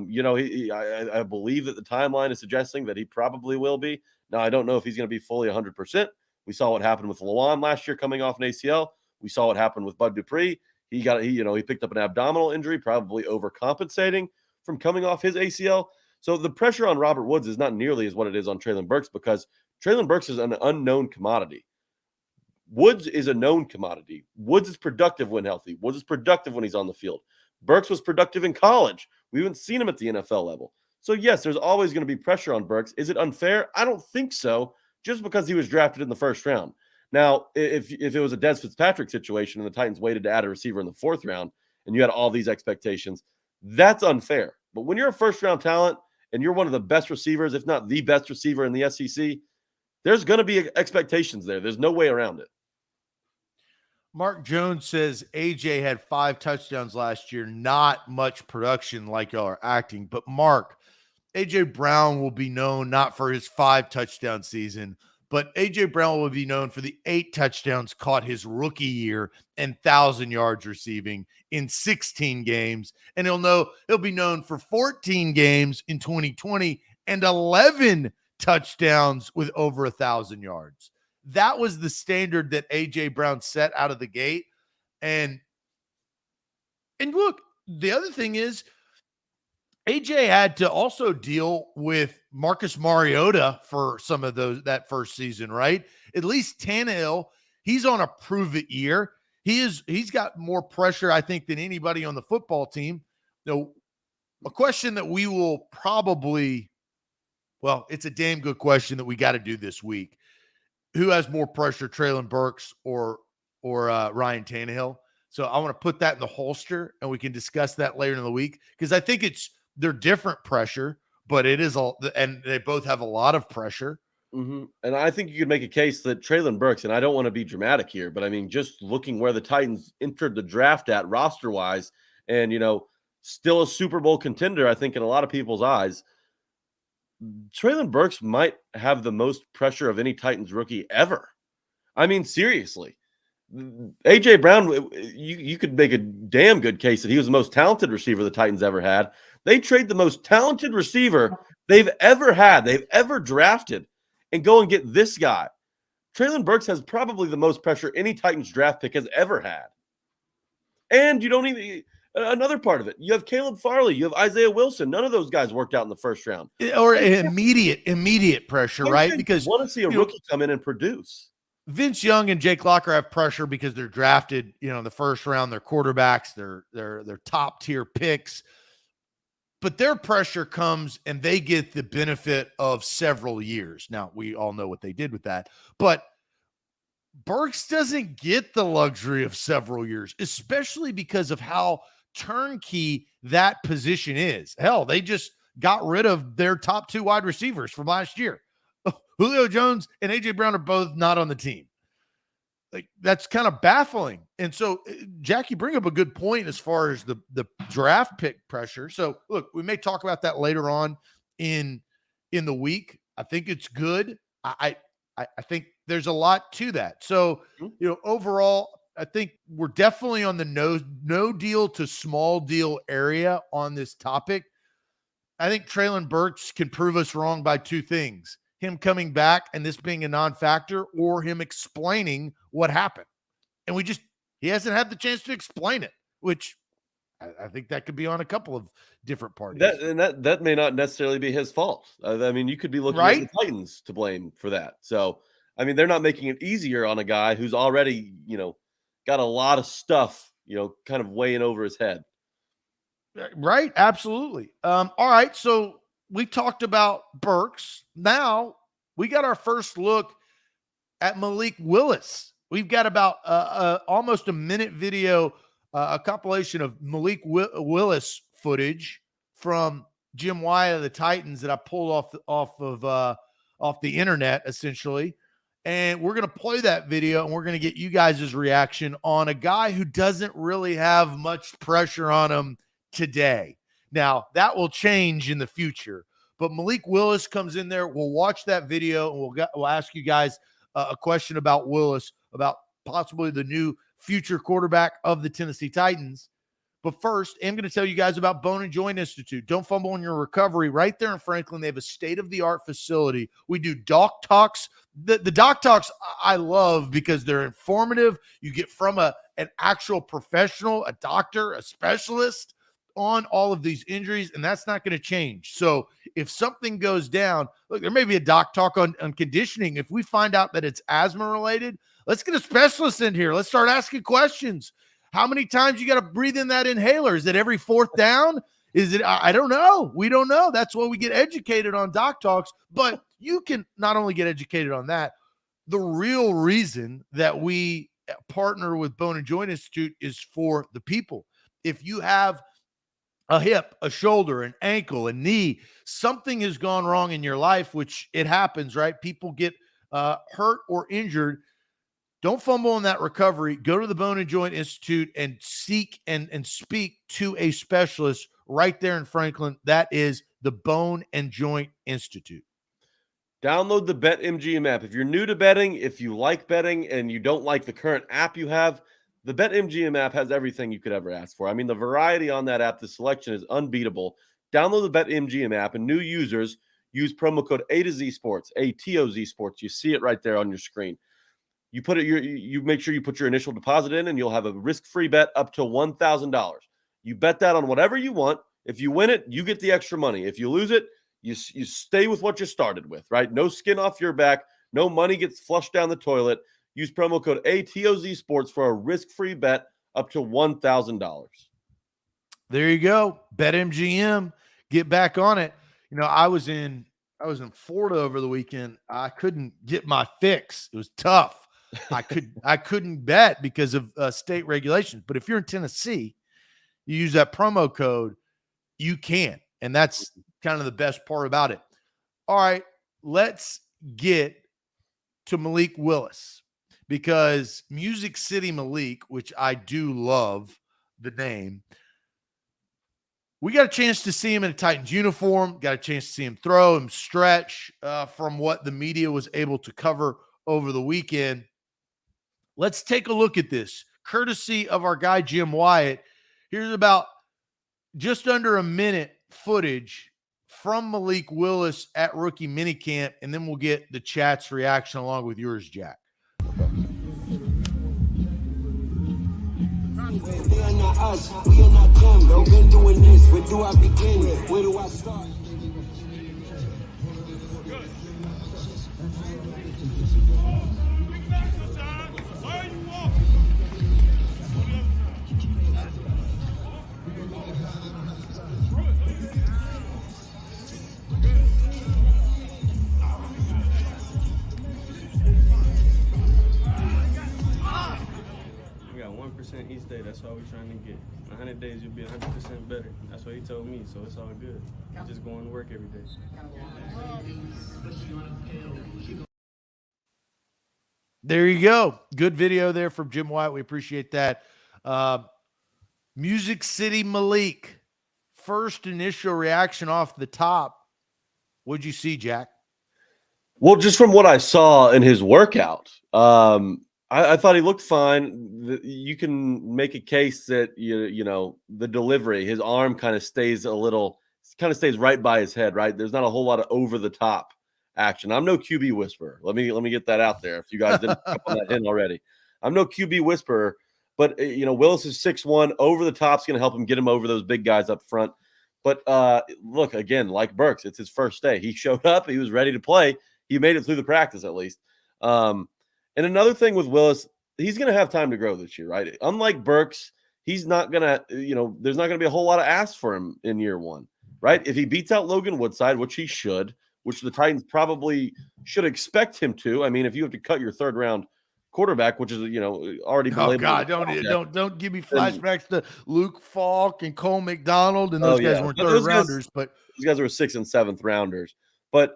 believe that the timeline is suggesting that he probably will be. Now, I don't know if he's going to be fully 100%. We saw what happened with Lawan last year coming off an ACL. We saw what happened with Bud Dupree. He picked up an abdominal injury, probably overcompensating from coming off his ACL. So the pressure on Robert Woods is not nearly as what it is on Treylon Burks because Treylon Burks is an unknown commodity. Woods is a known commodity. Woods is productive when healthy. Woods is productive when he's on the field. Burks was productive in college. We haven't seen him at the NFL level. So, yes, there's always going to be pressure on Burks. Is it unfair? I don't think so, just because he was drafted in the first round. Now, if it was a Des Fitzpatrick situation and the Titans waited to add a receiver in the fourth round and you had all these expectations, that's unfair. But when you're a first-round talent and you're one of the best receivers, if not the best receiver in the SEC, there's going to be expectations there. There's no way around it. Mark Jones says AJ had 5 touchdowns last year. Not much production like y'all are acting. But Mark, AJ Brown will be known not for his 5 touchdown season, but AJ Brown will be known for the 8 touchdowns caught his rookie year and 1,000 yards receiving in 16 games. And he'll be known for 14 games in 2020 and 11 touchdowns with over 1,000 yards. That was the standard that A.J. Brown set out of the gate. And look, the other thing is A.J. had to also deal with Marcus Mariota for some of that first season, right? At least Tannehill, he's on a prove-it year. He's got more pressure, I think, than anybody on the football team. A question that we will probably – well, it's a damn good question that we got to do this week. Who has more pressure, Treylon Burks or Ryan Tannehill? So I want to put that in the holster, and we can discuss that later in the week because I think they're different pressure, but it is and they both have a lot of pressure. Mm-hmm. And I think you could make a case that Treylon Burks, and I don't want to be dramatic here, but I mean, just looking where the Titans entered the draft at roster-wise, and still a Super Bowl contender, I think in a lot of people's eyes. Treylon Burks might have the most pressure of any Titans rookie ever. I mean, seriously. A.J. Brown, you could make a damn good case that he was the most talented receiver the Titans ever had. They trade the most talented receiver they've ever had, they've ever drafted, and go and get this guy. Treylon Burks has probably the most pressure any Titans draft pick has ever had. And you don't even – another part of it, you have Caleb Farley, you have Isaiah Wilson. None of those guys worked out in the first round. Or immediate pressure, right? Because you want to see a rookie come in and produce. Vince Young and Jake Locker have pressure because they're drafted, in the first round. They're quarterbacks. They're top tier picks. But their pressure comes and they get the benefit of several years. Now, we all know what they did with that. But Burks doesn't get the luxury of several years, especially because of how turnkey that position is. Hell, they just got rid of their top 2 wide receivers from last year. Julio Jones and A.J. Brown are both not on the team. like that's kind of baffling. And so, Jack, you bring up a good point as far as the draft pick pressure. So, look, we may talk about that later on in the week. I think it's good. I think there's a lot to that. So, overall, I think we're definitely on the no deal to small deal area on this topic. I think Traylon Burks can prove us wrong by two things: him coming back and this being a non-factor, or him explaining what happened. And he hasn't had the chance to explain it, which I think that could be on a couple of different parties. That may not necessarily be his fault. I mean, you could be looking at the Titans to blame for that. So, I mean, they're not making it easier on a guy who's already, got a lot of stuff, kind of weighing over his head. Right. Absolutely. All right. So we talked about Burks. Now we got our first look at Malik Willis. We've got about almost a minute video, a compilation of Malik Willis footage from Jim Wyatt of the Titans that I pulled off the internet, essentially. And we're going to play that video, and we're going to get you guys' reaction on a guy who doesn't really have much pressure on him today. Now, that will change in the future. But Malik Willis comes in there. We'll watch that video, and we'll ask you guys a question about Willis, about possibly the new future quarterback of the Tennessee Titans. But first, I'm going to tell you guys about Bone and Joint Institute. Don't fumble on your recovery. Right there in Franklin, they have a state-of-the-art facility. We do doc talks. The doc talks I love because they're informative. You get from an actual professional, a doctor, a specialist on all of these injuries, and that's not going to change. So if something goes down, look, there may be a doc talk on conditioning. If we find out that it's asthma related, let's get a specialist in here. Let's start asking questions. How many times you got to breathe in that inhaler? Is it every fourth down? Is it? I don't know. We don't know. That's why we get educated on doc talks, but you can not only get educated on that, the real reason that we partner with Bone and Joint Institute is for the people. If you have a hip, a shoulder, an ankle, a knee, something has gone wrong in your life, which it happens, right? People get hurt or injured. Don't fumble on that recovery. Go to the Bone and Joint Institute and seek and speak to a specialist right there in Franklin. That is the Bone and Joint Institute. Download the BetMGM app. If you're new to betting, if you like betting and you don't like the current app you have, the BetMGM app has everything you could ever ask for. I mean, the variety on that app, the selection is unbeatable. Download the BetMGM app, and new users use promo code A to Z Sports, ATOZ Sports. You see it right there on your screen. You put it, you make sure you put your initial deposit in, and you'll have a risk-free bet up to $1,000. You bet that on whatever you want. If you win it, you get the extra money. If you lose it, you stay with what you started with, right? No skin off your back. No money gets flushed down the toilet. Use promo code ATOZ Sports for a risk-free bet up to $1,000. There you go. BetMGM. Get back on it. I was in Florida over the weekend. I couldn't get my fix. It was tough. I couldn't bet because of state regulations. But if you're in Tennessee, you use that promo code, you can. And that's kind of the best part about it. All right, let's get to Malik Willis, because Music City Malik, which I do love the name, we got a chance to see him in a Titans uniform, got a chance to see him throw, him stretch from what the media was able to cover over the weekend. Let's take a look at this, courtesy of our guy Jim Wyatt. Here's about just under a minute footage from Malik Willis at Rookie Minicamp, and then we'll get the chat's reaction along with yours, Jack. They are not us, we are not them. They've been doing this. Where do I begin? Where do I start? Each day, that's all we're trying to get. 100 days, you'll be 100% better. That's what he told me, so it's all good. I'm just going to work every day. There you go. Good video there from Jim White. We appreciate that. Music City Malik, first initial reaction off the top. What'd you see, Jack? Well, just from what I saw in his workout, I thought he looked fine. You can make a case that you know the delivery, his arm kind of stays right by his head, right? There's not a whole lot of over the top action. I'm no QB whisperer. Let me get that out there. If you guys didn't pick up on that hint already, I'm no QB whisperer. But you know, Willis is 6'1", over the top's going to help him get him over those big guys up front. But look, again, like Burks, it's his first day. He showed up. He was ready to play. He made it through the practice at least. And another thing with Willis, he's going to have time to grow this year, right? Unlike Burks, he's not going to, there's not going to be a whole lot of ask for him in year one, right? If he beats out Logan Woodside, which he should, which the Titans probably should expect him to. I mean, if you have to cut your third round quarterback, which is, already been labeled. God, don't give me flashbacks to Luke Falk and Cole McDonald, and those guys weren't third rounders, but these guys were 6th and 7th rounders. But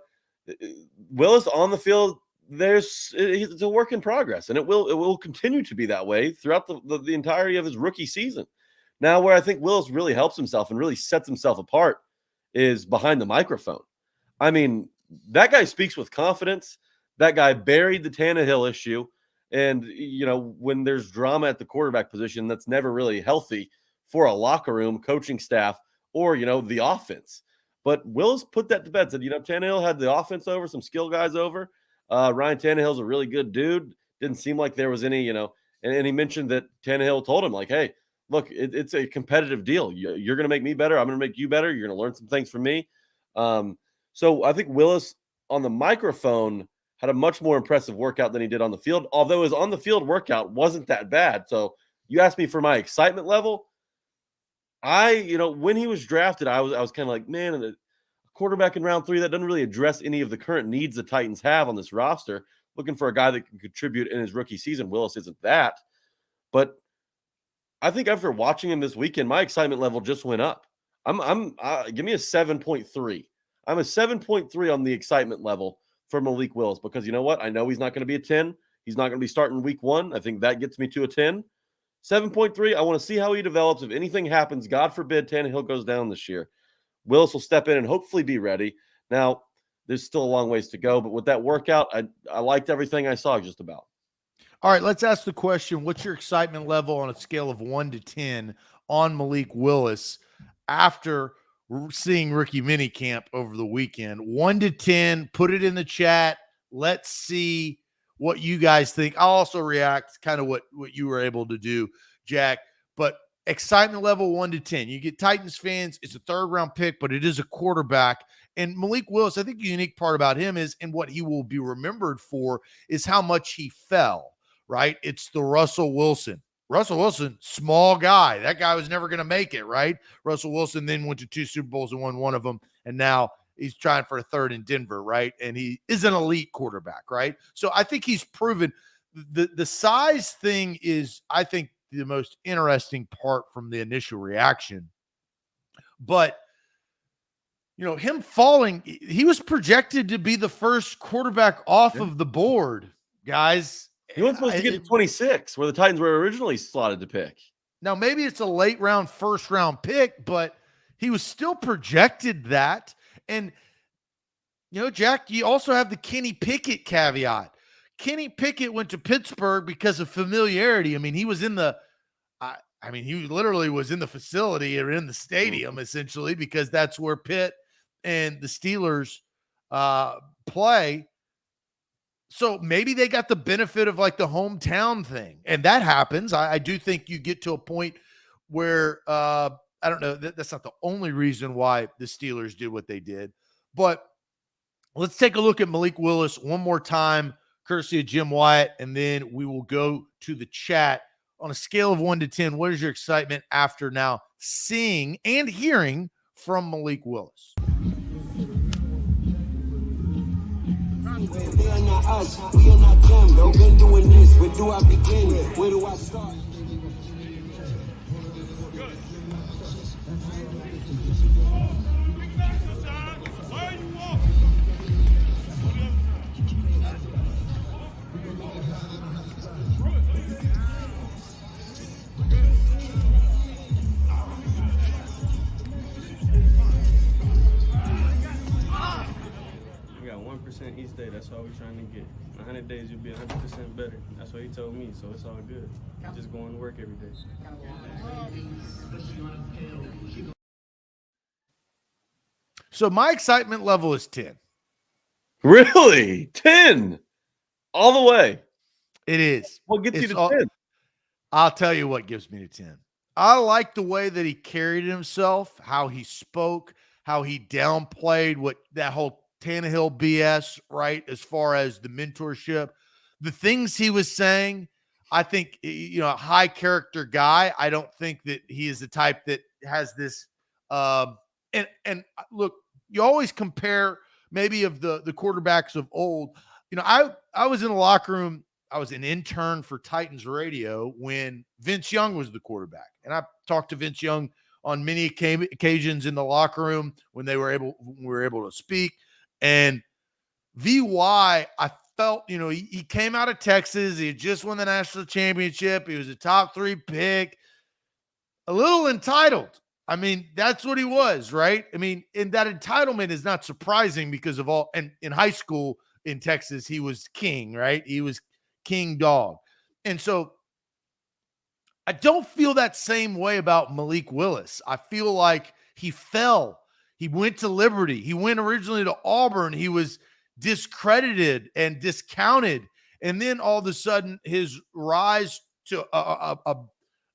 Willis on the field, it's a work in progress, and it will continue to be that way throughout the entirety of his rookie season. Now, where I think Willis really helps himself and really sets himself apart is behind the microphone. I mean, that guy speaks with confidence. That guy buried the Tannehill issue. And, when there's drama at the quarterback position, that's never really healthy for a locker room, coaching staff, or, the offense. But Willis put that to bed, said, Tannehill had the offense over, some skill guys over. Ryan Tannehill's a really good dude. Didn't seem like there was any, and he mentioned that Tannehill told him, like, hey, look, it's a competitive deal. You're going to make me better. I'm going to make you better. You're going to learn some things from me. So I think Willis on the microphone had a much more impressive workout than he did on the field, although his on-the-field workout wasn't that bad. So you asked me for my excitement level. When he was drafted, I was kind of like, man, a quarterback in round 3, that doesn't really address any of the current needs the Titans have on this roster. Looking for a guy that can contribute in his rookie season. Willis isn't that. But I think after watching him this weekend, my excitement level just went up. Give me a 7.3. I'm a 7.3 on the excitement level for Malik Willis, because you know what? I know he's not going to be a 10. He's not going to be starting week 1. I think that gets me to a 10. 7.3, I want to see how he develops. If anything happens, God forbid Tannehill goes down this year, Willis will step in and hopefully be ready. Now, there's still a long ways to go, but with that workout, I liked everything I saw just about. All right, let's ask the question, what's your excitement level on a scale of 1 to 10 on Malik Willis after seeing Rookie Minicamp over the weekend? 1 to 10, put it in the chat. Let's see what you guys think. I'll also react kind of what you were able to do, Jack. But excitement level 1 to 10. You get Titans fans, it's a third-round pick, but it is a quarterback. And Malik Willis, I think the unique part about him is, and what he will be remembered for, is how much he fell, right? It's the Russell Wilson, small guy. That guy was never going to make it, right? Russell Wilson then went to 2 Super Bowls and won one of them, and now he's trying for a third in Denver, right? And he is an elite quarterback, right? So I think he's proven the size thing is, I think, the most interesting part from the initial reaction. But, him falling, he was projected to be the first quarterback off of the board, guys. He wasn't supposed to get to 26, where the Titans were originally slotted to pick. Now, maybe it's a late round, first round pick, but he was still projected that. And, Jack, you also have the Kenny Pickett caveat. Kenny Pickett went to Pittsburgh because of familiarity. I mean, he was he literally was in the facility or in the stadium, essentially, because that's where Pitt and the Steelers play. So maybe they got the benefit of like the hometown thing, and that happens. I do think you get to a point where I don't know. That's not the only reason why the Steelers did what they did, but let's take a look at Malik Willis one more time, courtesy of Jim Wyatt, and then we will go to the chat. On a scale of 1 to 10, what is your excitement after now seeing and hearing from Malik Willis? They are not us, we are not them. Though been doing this, where do I begin? Where do I start? 100% each day. That's all we're trying to get. In 100 days, you'll be 100% better. That's what he told me, so it's all good. Just going to work every day. So my excitement level is 10. Really? 10? All the way? It is. What gets you It's to all- 10? I'll tell you what gives me to 10. I like the way that he carried himself, how he spoke, how he downplayed what that whole Tannehill BS, right? As far as the mentorship, the things he was saying, I think, a high character guy. I don't think that he is the type that has this. And look, you always compare maybe of the quarterbacks of old. I was in the locker room. I was an intern for Titans radio when Vince Young was the quarterback. And I talked to Vince Young on many occasions in the locker room when we were able to speak. And VY, I felt, he came out of Texas. He had just won the national championship. He was a top 3 pick, a little entitled. I mean, that's what he was, right? I mean, and that entitlement is not surprising because of all, and in high school in Texas, he was king, right? He was king dog. And so I don't feel that same way about Malik Willis. I feel like he fell. He went to Liberty. He went originally to Auburn. He was discredited and discounted. And then all of a sudden, his rise to a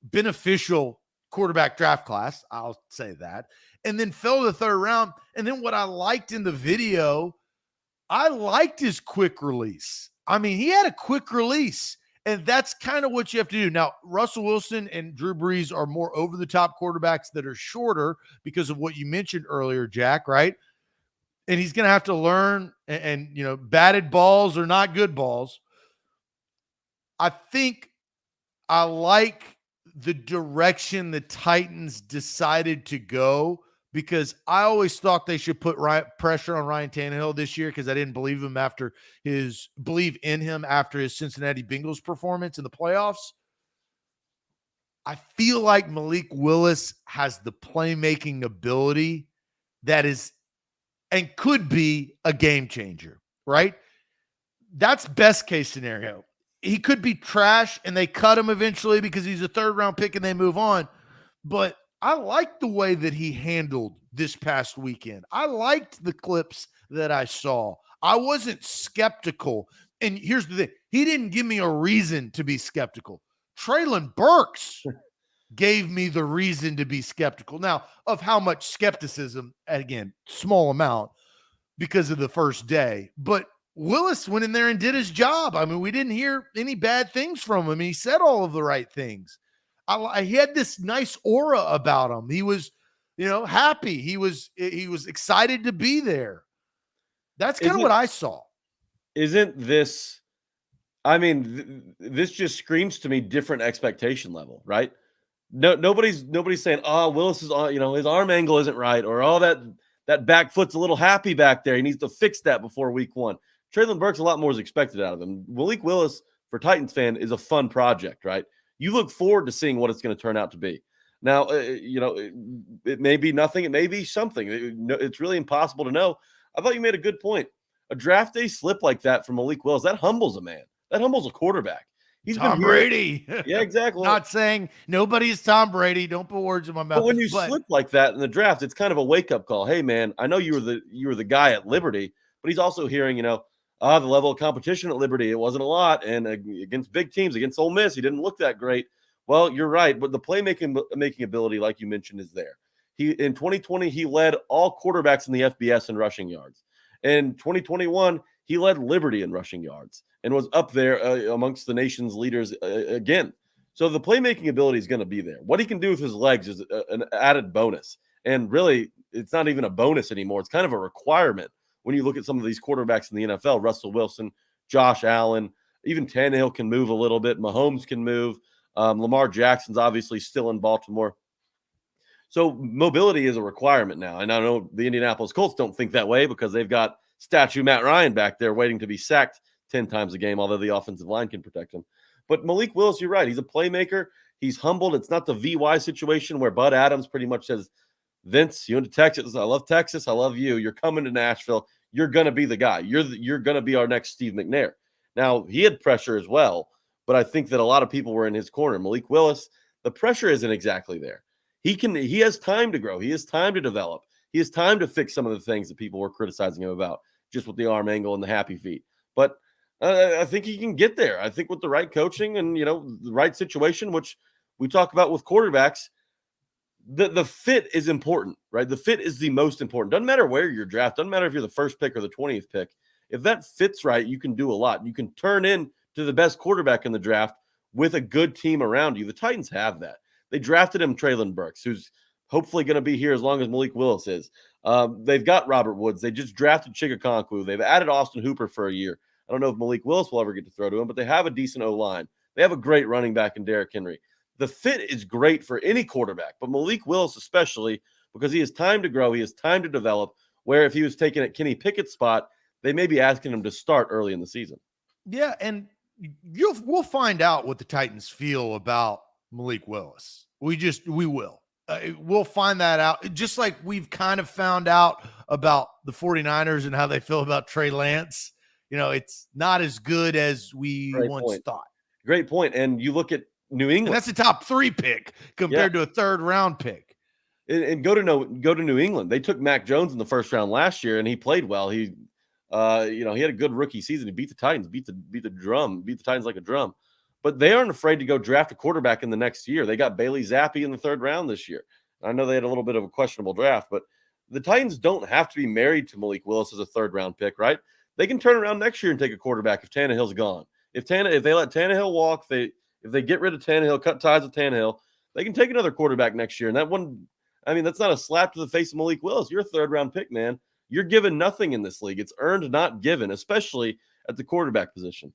beneficial quarterback draft class, I'll say that, and then fell to the 3rd round. And then what I liked in the video, I liked his quick release. I mean, he had a quick release, and that's kind of what you have to do. Now, Russell Wilson and Drew Brees are more over-the-top quarterbacks that are shorter because of what you mentioned earlier, Jack, right? And he's going to have to learn, and batted balls are not good balls. I think I like the direction the Titans decided to go, because I always thought they should put pressure on Ryan Tannehill this year because I didn't believe in him after his Cincinnati Bengals performance in the playoffs. I feel like Malik Willis has the playmaking ability that is and could be a game changer, right? That's best case scenario. He could be trash and they cut him eventually because he's a 3rd round pick and they move on. But I liked the way that he handled this past weekend. I liked the clips that I saw. I wasn't skeptical. And here's the thing. He didn't give me a reason to be skeptical. Treylon Burks gave me the reason to be skeptical. Now, of how much skepticism, again, small amount because of the first day. But Willis went in there and did his job. I mean, we didn't hear any bad things from him. He said all of the right things. He had this nice aura about him. He was, happy. He was excited to be there. That's kind of what I saw. Isn't this, I mean, this just screams to me different expectation level, right? No, nobody's saying, oh, Willis is on, his arm angle isn't right, or oh, that back foot's a little happy back there. He needs to fix that before week 1. Treylon Burks, a lot more is expected out of him. Malik Willis, for Titans fan, is a fun project, right? You look forward to seeing what it's going to turn out to be. Now, it may be nothing. It may be something. It's really impossible to know. I thought you made a good point. A draft day slip like that from Malik Willis, that humbles a man. That humbles a quarterback. He's Tom Brady. Yeah, exactly. Not saying nobody's Tom Brady. Don't put words in my mouth. But when you slip like that in the draft, it's kind of a wake-up call. Hey, man, I know you were the guy at Liberty, but he's also hearing, the level of competition at Liberty, it wasn't a lot. And against big teams, against Ole Miss, he didn't look that great. Well, you're right. But the playmaking ability, like you mentioned, is there. In 2020, he led all quarterbacks in the FBS in rushing yards. In 2021, he led Liberty in rushing yards and was up there amongst the nation's leaders again. So the playmaking ability is going to be there. What he can do with his legs is an added bonus. And really, it's not even a bonus anymore. It's kind of a requirement when you look at some of these quarterbacks in the NFL. Russell Wilson, Josh Allen, even Tannehill can move a little bit. Mahomes can move. Lamar Jackson's obviously still in Baltimore. So mobility is a requirement now. And I know the Indianapolis Colts don't think that way because they've got statue Matt Ryan back there waiting to be sacked 10 times a game, although the offensive line can protect him. But Malik Willis, you're right. He's a playmaker. He's humbled. It's not the VY situation where Bud Adams pretty much says, Vince, you went to Texas. I love Texas. I love you. You're coming to Nashville. you're going to be the guy. You're going to be our next Steve McNair. Now, he had pressure as well, but I think that a lot of people were in his corner. Malik Willis, the pressure isn't exactly there. He has time to grow. He has time to develop. He has time to fix some of the things that people were criticizing him about, just with the arm angle and the happy feet. But I think he can get there. I think with the right coaching and, the right situation, which we talk about with quarterbacks, the fit is important, right? The fit is the most important. Doesn't matter where you're drafted. Doesn't matter if you're the first pick or the 20th pick. If that fits right, you can do a lot. You can turn into the best quarterback in the draft with a good team around you. The Titans have that. They drafted him Treylon Burks, who's hopefully going to be here as long as Malik Willis is. They've got Robert Woods. They just drafted Chigakonkwu. They've added Austin Hooper for a year. I don't know if Malik Willis will ever get to throw to him, but they have a decent O-line. They have a great running back in Derrick Henry. The fit is great for any quarterback, but Malik Willis especially, because he has time to grow, he has time to develop, where if he was taken at Kenny Pickett's spot, they may be asking him to start early in the season. Yeah, and we'll find out what the Titans feel about Malik Willis. We will. We'll find that out, just like we've kind of found out about the 49ers and how they feel about Trey Lance. It's not as good as we once thought. Great point. And you look at New England. And that's a top 3 pick compared to a 3rd round pick. And go to New England. They took Mac Jones in the first round last year, and he played well. He had a good rookie season. He beat the Titans, beat the Titans like a drum. But they aren't afraid to go draft a quarterback in the next year. They got Bailey Zappi in the 3rd round this year. I know they had a little bit of a questionable draft, but the Titans don't have to be married to Malik Willis as a 3rd round pick, right? They can turn around next year and take a quarterback if Tannehill's gone. If they let Tannehill walk, if they get rid of Tannehill, cut ties with Tannehill, they can take another quarterback next year. And that one, that's not a slap to the face of Malik Willis. You're a 3rd round pick, man. You're given nothing in this league. It's earned, not given, especially at the quarterback position.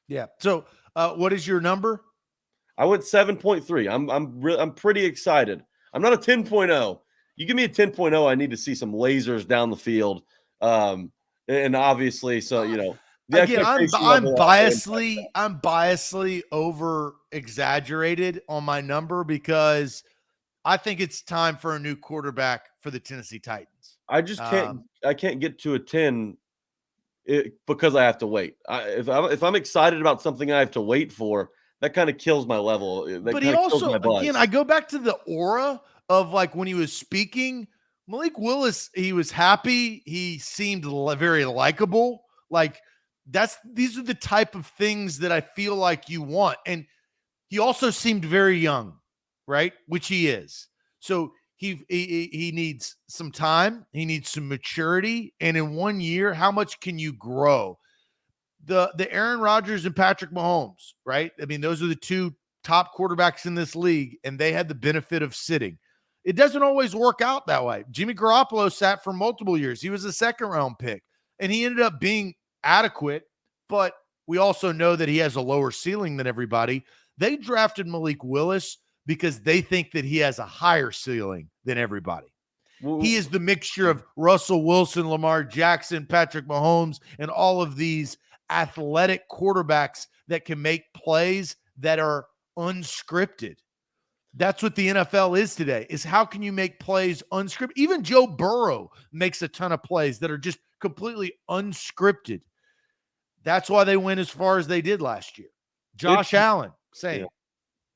Yeah. So what is your number? I went 7.3. I'm pretty excited. I'm not a 10.0. You give me a 10.0, I need to see some lasers down the field. And obviously, so again, I'm biasly over exaggerated on my number because I think it's time for a new quarterback for the Tennessee Titans. I just can't. I can't get to a 10 because I have to wait. If I'm excited about something I have to wait for, that kind of kills my level. But he also, again, I go back to the aura of like when he was speaking. Malik Willis, he was happy. He seemed very likable. Like these are the type of things that I feel like you want. And he also seemed very young, right? Which he is. So he needs some time. He needs some maturity. And in 1 year, how much can you grow? The Aaron Rodgers and Patrick Mahomes, right? Those are the 2 top quarterbacks in this league, and they had the benefit of sitting. It doesn't always work out that way. Jimmy Garoppolo sat for multiple years. He was a 2nd round pick, and he ended up being adequate, but we also know that he has a lower ceiling than everybody. They drafted Malik Willis because they think that he has a higher ceiling than everybody. He is the mixture of Russell Wilson, Lamar Jackson, Patrick Mahomes, and all of these athletic quarterbacks that can make plays that are unscripted. That's what the NFL is today, is how can you make plays unscripted? Even Joe Burrow makes a ton of plays that are just completely unscripted. That's why they went as far as they did last year. Josh Allen, same.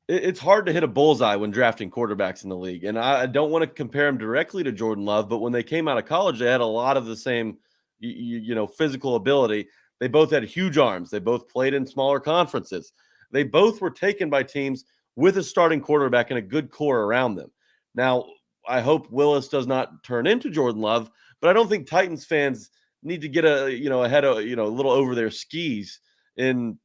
It's hard to hit a bullseye when drafting quarterbacks in the league. And I don't want to compare him directly to Jordan Love, but when they came out of college, they had a lot of the same, physical ability. They both had huge arms. They both played in smaller conferences. They both were taken by teams with a starting quarterback and a good core around them. Now, I hope Willis does not turn into Jordan Love, but I don't think Titans fans need to get ahead of, a little over their skis in,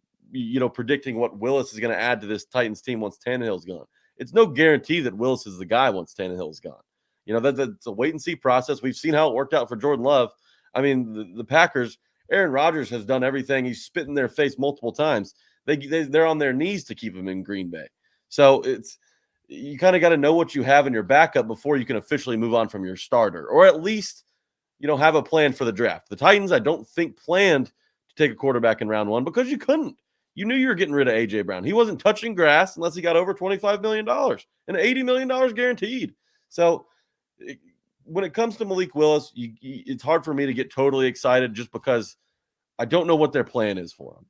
predicting what Willis is going to add to this Titans team once Tannehill's gone. It's no guarantee that Willis is the guy once Tannehill's gone. That's a wait and see process. We've seen how it worked out for Jordan Love. The Packers, Aaron Rodgers has done everything. He's spit in their face multiple times. They're on their knees to keep him in Green Bay. So you kind of got to know what you have in your backup before you can officially move on from your starter, or at least, have a plan for the draft. The Titans, I don't think, planned to take a quarterback in round 1 because you couldn't. You knew you were getting rid of A.J. Brown. He wasn't touching grass unless he got over $25 million and $80 million guaranteed. So when it comes to Malik Willis, it's hard for me to get totally excited just because I don't know what their plan is for him.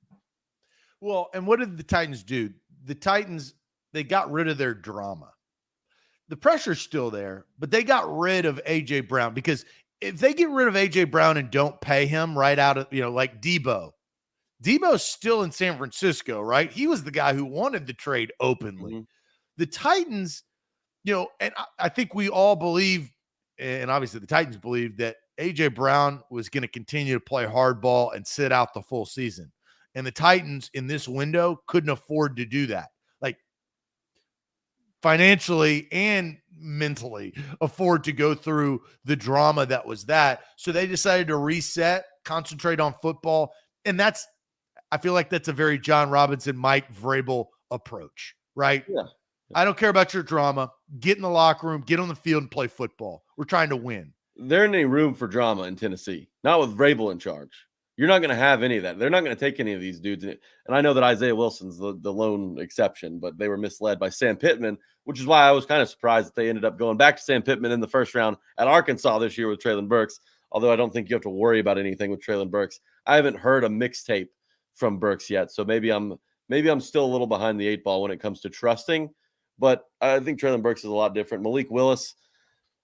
Well, and what did the Titans do? The Titans, they got rid of their drama. The pressure's still there, but they got rid of A.J. Brown, because if they get rid of A.J. Brown and don't pay him right out of, like Debo's still in San Francisco, right? He was the guy who wanted the trade openly. Mm-hmm. The Titans, and I think we all believe, and obviously the Titans believe, that A.J. Brown was going to continue to play hardball and sit out the full season. And the Titans in this window couldn't afford to do that. Like, financially and mentally afford to go through the drama that was that. So they decided to reset, concentrate on football. And I feel like that's a very John Robinson, Mike Vrabel approach, right? Yeah. I don't care about your drama. Get in the locker room, get on the field and play football. We're trying to win. There ain't any room for drama in Tennessee, not with Vrabel in charge. You're not going to have any of that. They're not going to take any of these dudes. And I know that Isaiah Wilson's the lone exception, but they were misled by Sam Pittman, which is why I was kind of surprised that they ended up going back to Sam Pittman in the first round at Arkansas this year with Treylon Burks, although I don't think you have to worry about anything with Treylon Burks. I haven't heard a mixtape from Burks yet, so maybe I'm still a little behind the 8 ball when it comes to trusting, but I think Treylon Burks is a lot different. Malik Willis,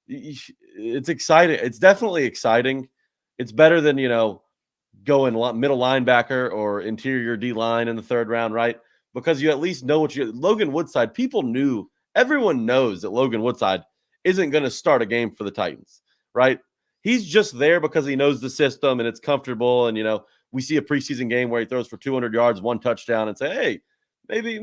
it's exciting. It's definitely exciting. It's better than, going middle linebacker or interior D-line in the 3rd round, right? Because you at least know Logan Woodside, everyone knows that Logan Woodside isn't going to start a game for the Titans, right? He's just there because he knows the system and it's comfortable. And, we see a preseason game where he throws for 200 yards, 1 touchdown, and say, hey, maybe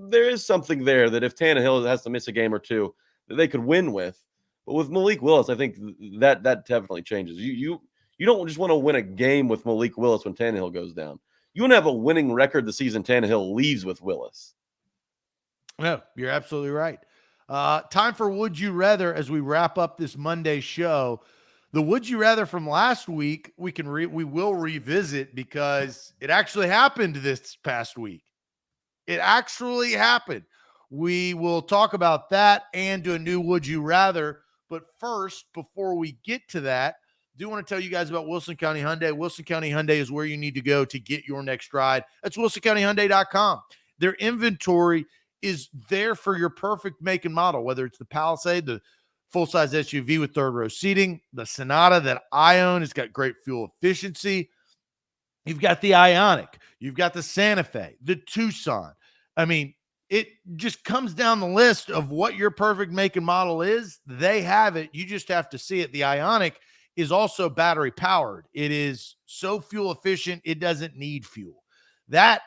there is something there that if Tannehill has to miss a game or two, that they could win with. But with Malik Willis, I think that definitely changes. You don't just want to win a game with Malik Willis when Tannehill goes down. You want to have a winning record the season Tannehill leaves with Willis. No, you're absolutely right. Time for Would You Rather as we wrap up this Monday show. The Would You Rather from last week, we will revisit because it actually happened this past week. It actually happened. We will talk about that and do a new Would You Rather. But first, before we get to that, I do want to tell you guys about Wilson County Hyundai. Wilson County Hyundai is where you need to go to get your next ride. That's wilsoncountyhyundai.com. Their inventory is there for your perfect make and model, whether it's the Palisade, the full-size SUV with 3rd-row seating, the Sonata that I own. It's got great fuel efficiency. You've got the Ioniq. You've got the Santa Fe, the Tucson. I mean, it just comes down the list of what your perfect make and model is. They have it. You just have to see it. The Ioniq is also battery powered. It is so fuel efficient, it doesn't need fuel. That,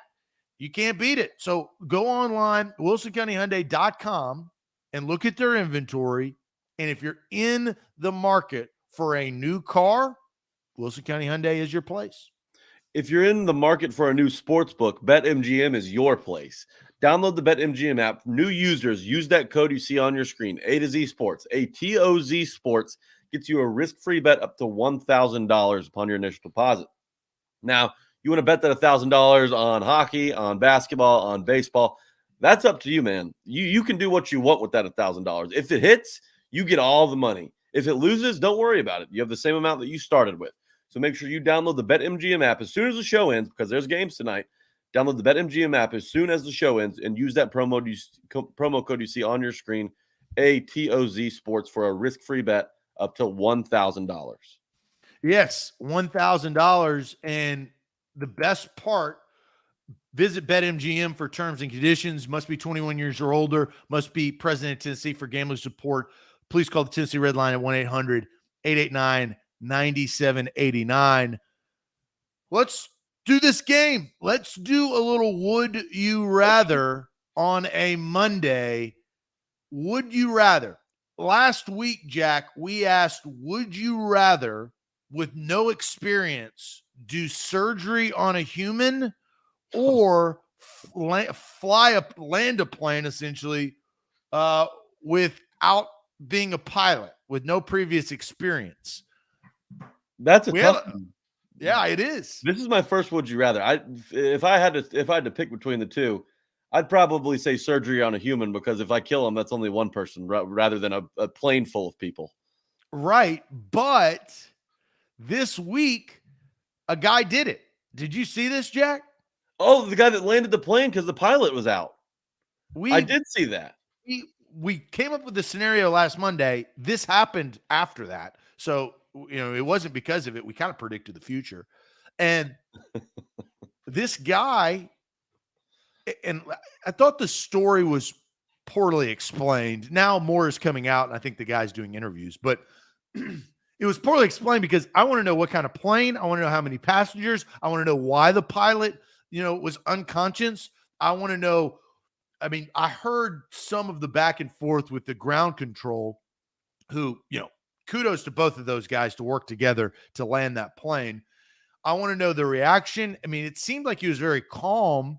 you can't beat it. So go online, wilsoncountyhyundai.com, and look at their inventory. And if you're in the market for a new car, Wilson County Hyundai is your place. If you're in the market for a new sports book, BetMGM is your place. Download the BetMGM app. New users, use that code you see on your screen, A to Z Sports. ATOZ Sports gets you a risk-free bet up to $1,000 upon your initial deposit. Now, you want to bet that $1,000 on hockey, on basketball, on baseball. That's up to you, man. You can do what you want with that $1,000. If it hits, you get all the money. If it loses, don't worry about it. You have the same amount that you started with. So make sure you download the BetMGM app as soon as the show ends, because there's games tonight. Download the BetMGM app as soon as the show ends and use that promo code you see on your screen, ATOZ Sports, for a risk-free bet up to $1,000. Yes, $1,000. And the best part, visit BetMGM for terms and conditions. Must be 21 years or older. Must be present in Tennessee for gambling support. Please call the Tennessee Red Line at 1-800-889-9789. Let's do this game. Let's do a little Would You Rather on a Monday. Would you rather? Last week, Jack, we asked, would you rather, with no experience, do surgery on a human or land a plane, essentially, without being a pilot, with no previous experience? That's a tough one. Yeah, it is. This is my first would you rather. If I had to pick between the two, I'd probably say surgery on a human, because if I kill him, that's only one person rather than a plane full of people. Right. But this week, a guy did it. Did you see this, Jack? Oh, the guy that landed the plane because the pilot was out. I did see that. We came up with the scenario last Monday. This happened after that. So, it wasn't because of it. We kind of predicted the future. And this guy, and I thought the story was poorly explained. Now more is coming out, and I think the guy's doing interviews, but it was poorly explained because I want to know what kind of plane. I want to know how many passengers. I want to know why the pilot, was unconscious. I want to know. I mean, I heard some of the back and forth with the ground control who, kudos to both of those guys to work together to land that plane. I want to know the reaction. I mean, it seemed like he was very calm,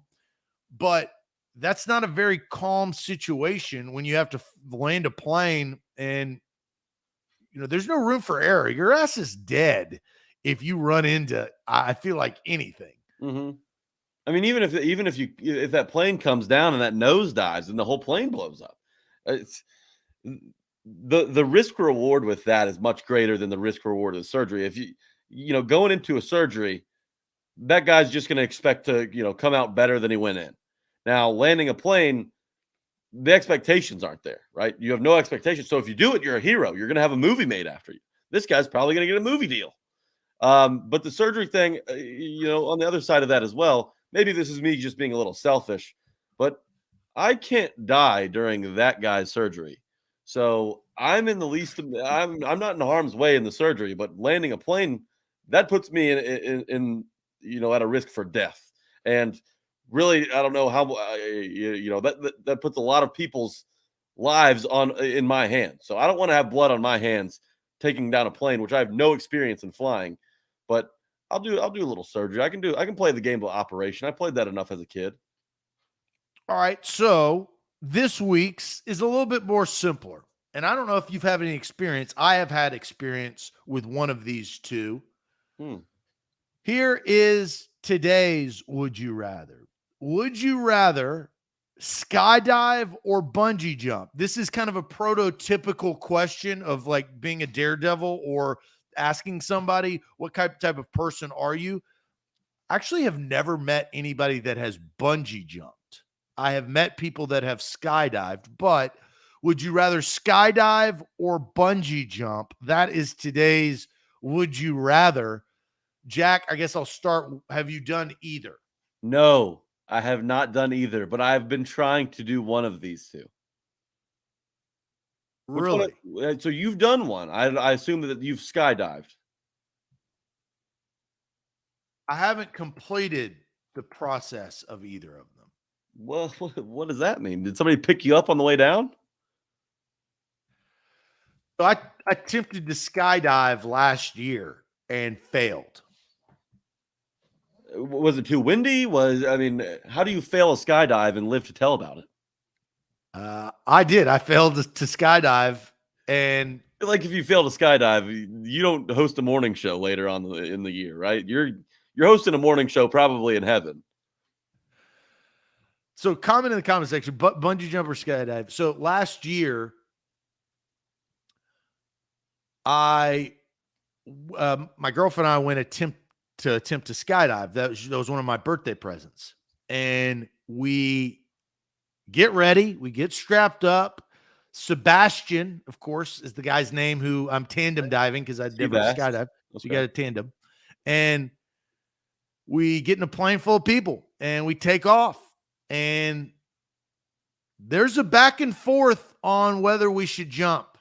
but that's not a very calm situation when you have to land a plane and, there's no room for error. Your ass is dead if you run into, I feel like, anything. Mm-hmm. I mean, even if that plane comes down and that nose dives and the whole plane blows up, it's the risk reward with that is much greater than the risk reward of the surgery. If going into a surgery, that guy's just going to expect to come out better than he went in. Now, landing a plane, the expectations aren't there, right? You have no expectations. So if you do it, you're a hero. You're going to have a movie made after you. This guy's probably going to get a movie deal. But the surgery thing, on the other side of that as well. Maybe this is me just being a little selfish, but I can't die during that guy's surgery. So I'm in the least, I'm not in harm's way in the surgery, but landing a plane, that puts me in at a risk for death. And really, I don't know how, that puts a lot of people's lives in my hands. So I don't want to have blood on my hands taking down a plane, which I have no experience in flying, but I'll do a little surgery. I can play the game of operation. I played that enough as a kid. All right. So this week's is a little bit more simpler. And I don't know if you've had any experience. I have had experience with one of these two. Here is today's Would You Rather. Would you rather skydive or bungee jump? This is kind of a prototypical question of like being a daredevil or asking somebody, what type of person are you? I actually have never met anybody that has bungee jumped. I have met people that have skydived, but would you rather skydive or bungee jump? That is today's Would You Rather. Jack, I guess I'll start. Have you done either? No, I have not done either, but I've been trying to do one of these two. Really? So you've done one. I assume that you've skydived. I haven't completed the process of either of them. Well, what does that mean? Did somebody pick you up on the way down? So I attempted to skydive last year and failed. Was it too windy? How do you fail a skydive and live to tell about it? I did. I failed to skydive, and like if you fail to skydive, you don't host a morning show later on in the year, right? You're hosting a morning show probably in heaven. So comment in the comment section, but bungee jump or skydive. So last year, my girlfriend and I went attempt to skydive. That was one of my birthday presents, and we get ready. We get strapped up. Sebastian, of course, is the guy's name who I'm tandem diving because I'd never skydive. So you got a tandem. And we get in a plane full of people and we take off. And there's a back and forth on whether we should jump.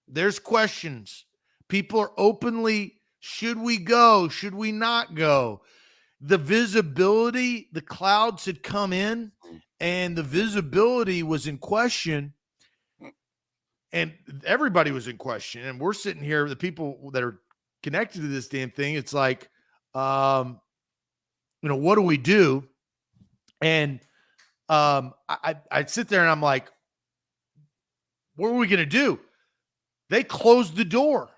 There's questions. People are openly, should we go? Should we not go? The visibility, the clouds had come in and the visibility was in question. And everybody was in question. And we're sitting here, the people that are connected to this damn thing, it's like, what do we do? And I sit there and I'm like, what are we going to do? They closed the door.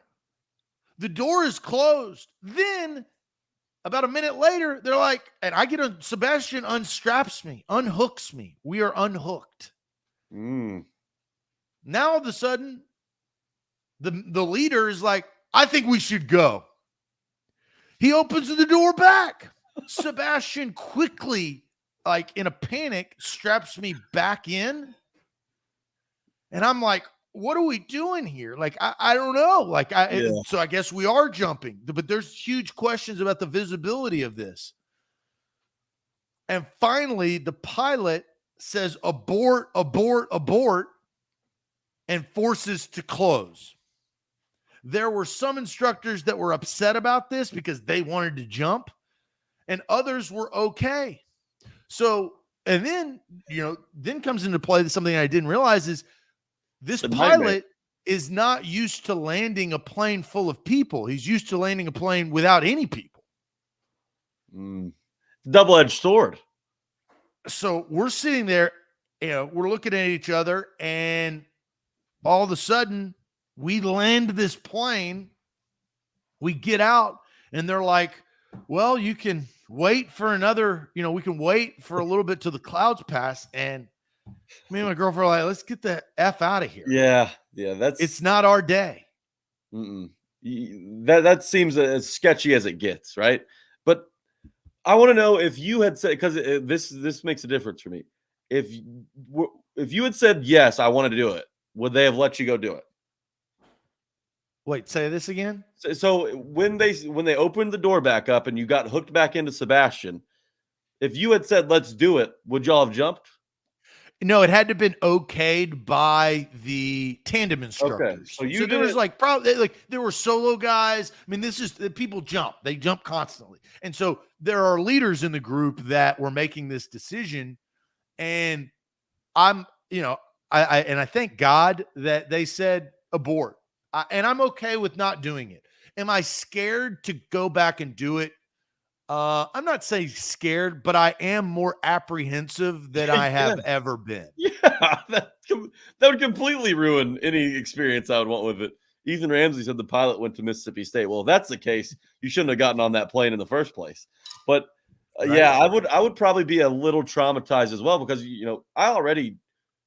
The door is closed. Then about a minute later, they're like, and I get Sebastian unstraps me, unhooks me. We are unhooked. Now all of a sudden, The leader is like, I think we should go. He opens the door back. Sebastian quickly, like in a panic, straps me back in. And I'm like, what are we doing here? Like, I don't know. Like, so I guess we are jumping, but there's huge questions about the visibility of this. And finally, the pilot says, abort, abort, abort, and forces to close. There were some instructors that were upset about this because they wanted to jump, and others were okay. So, and then, then comes into play something I didn't realize is this pilot is not used to landing a plane full of people. He's used to landing a plane without any people. Double-edged sword. So we're sitting there, we're looking at each other, and all of a sudden we land this plane. We get out, and they're like, well, you can wait for another, we can wait for a little bit till the clouds pass. And me and my girlfriend are like, let's get the F out of here. Yeah. It's not our day. That seems as sketchy as it gets, right? But I want to know if you had said, because this makes a difference for me. If you had said, yes, I wanted to do it, would they have let you go do it? Wait, say this again. So when they opened the door back up and you got hooked back into Sebastian, if you had said, let's do it, would y'all have jumped? No, it had to have been okayed by the tandem instructors. Okay. So there was probably there were solo guys. I mean, people jump. They jump constantly. And so there are leaders in the group that were making this decision. And I thank God that they said abort. And I'm okay with not doing it. Am I scared to go back and do it? I'm not saying scared, but I am more apprehensive than I have ever been. Yeah, that would completely ruin any experience I would want with it. Ethan Ramsey said the pilot went to Mississippi State. Well, if that's the case, you shouldn't have gotten on that plane in the first place. But Right. Yeah, I would probably be a little traumatized as well because I already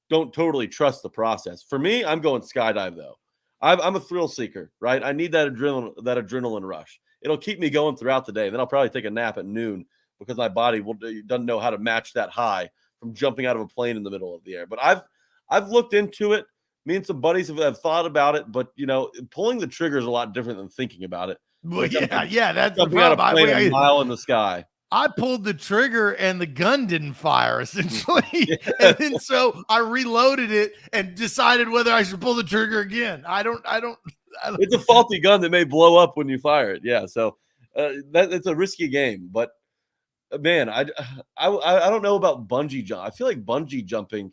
don't totally trust the process. For me, I'm going skydive though. I'm a thrill seeker, right? I need that adrenaline rush. It'll keep me going throughout the day. Then I'll probably take a nap at noon because my body doesn't know how to match that high from jumping out of a plane in the middle of the air. But I've looked into it. Me and some buddies have thought about it, but pulling the trigger is a lot different than thinking about it. Well, yeah, that's the Jumping out of a problem. plane a mile in the sky. I pulled the trigger and the gun didn't fire, essentially. And then so I reloaded it and decided whether I should pull the trigger again. I don't. It's a faulty gun that may blow up when you fire it. Yeah, so it's a risky game. But man, I don't know about bungee jump. I feel like bungee jumping,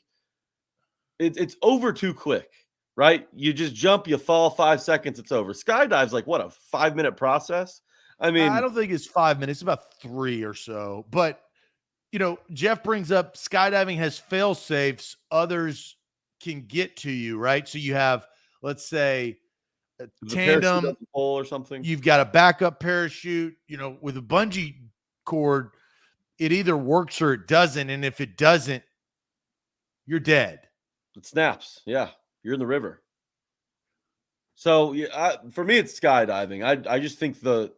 it's over too quick, right? You just jump, you fall, 5 seconds, it's over. Skydive's like what, a 5-minute process? I mean, I don't think it's 5 minutes. It's about 3 or so. But, Jeff brings up skydiving has fail safes. Others can get to you, right? So you have, let's say, a tandem pole or something. You've got a backup parachute. With a bungee cord, it either works or it doesn't. And if it doesn't, you're dead. It snaps. Yeah, you're in the river. So for me, it's skydiving. I just think the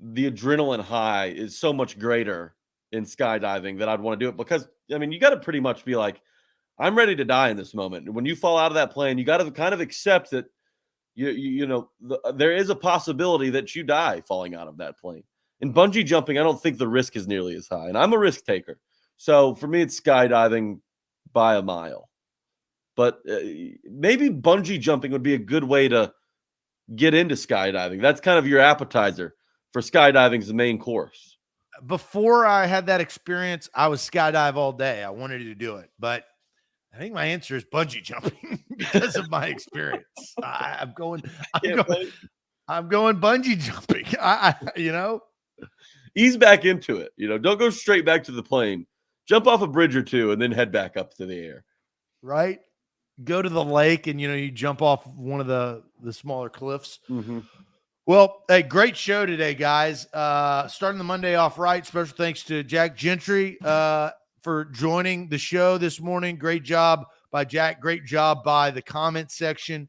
adrenaline high is so much greater in skydiving that I'd want to do it because, you got to pretty much be like, I'm ready to die in this moment. And when you fall out of that plane, you got to kind of accept that, there is a possibility that you die falling out of that plane. In bungee jumping, I don't think the risk is nearly as high. And I'm a risk taker. So for me, it's skydiving by a mile. But maybe bungee jumping would be a good way to get into skydiving. That's kind of your appetizer for skydiving's the main course. Before I had that experience, I was skydive all day. I wanted to do it, but I think my answer is bungee jumping because of my experience. I'm going bungee jumping. Ease back into it. Don't go straight back to the plane. Jump off a bridge or two and then head back up to the air. Right. Go to the lake and you jump off one of the smaller cliffs. Mm-hmm. Well, hey, great show today, guys. Starting the Monday off right. Special thanks to Jack Gentry for joining the show this morning. Great job by Jack. Great job by the comment section.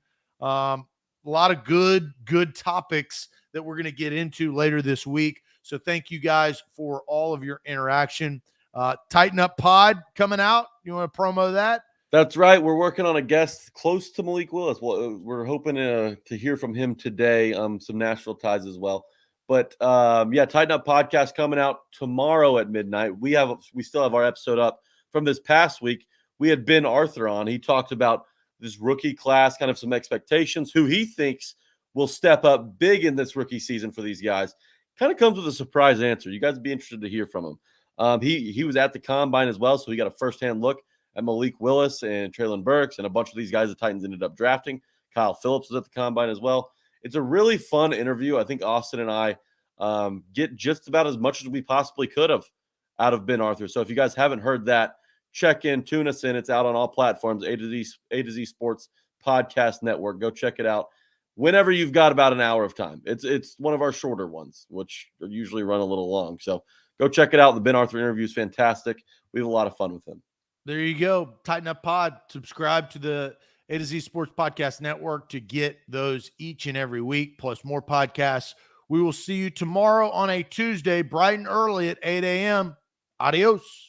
lot of good topics that we're going to get into later this week. So thank you guys for all of your interaction. Tighten Up Pod coming out. You want to promo that? That's right. We're working on a guest close to Malik Willis. Well, we're hoping to hear from him today. Some Nashville ties as well. But Tighten Up Podcast coming out tomorrow at midnight. We still have our episode up from this past week. We had Ben Arthur on. He talked about this rookie class, kind of some expectations, who he thinks will step up big in this rookie season for these guys. Kind of comes with a surprise answer. You guys would be interested to hear from him. He was at the Combine as well, so he got a firsthand look at Malik Willis and Treylon Burks and a bunch of these guys the Titans ended up drafting. Kyle Phillips was at the Combine as well. It's a really fun interview. I think Austin and I get just about as much as we possibly could have out of Ben Arthur. So if you guys haven't heard that, check in, tune us in. It's out on all platforms, A to Z Sports Podcast Network. Go check it out whenever you've got about an hour of time. It's one of our shorter ones, which usually run a little long. So go check it out. The Ben Arthur interview is fantastic. We have a lot of fun with him. There you go. Tighten Up Pod. Subscribe to the A to Z Sports Podcast Network to get those each and every week, plus more podcasts. We will see you tomorrow on a Tuesday, bright and early at 8 a.m. Adios.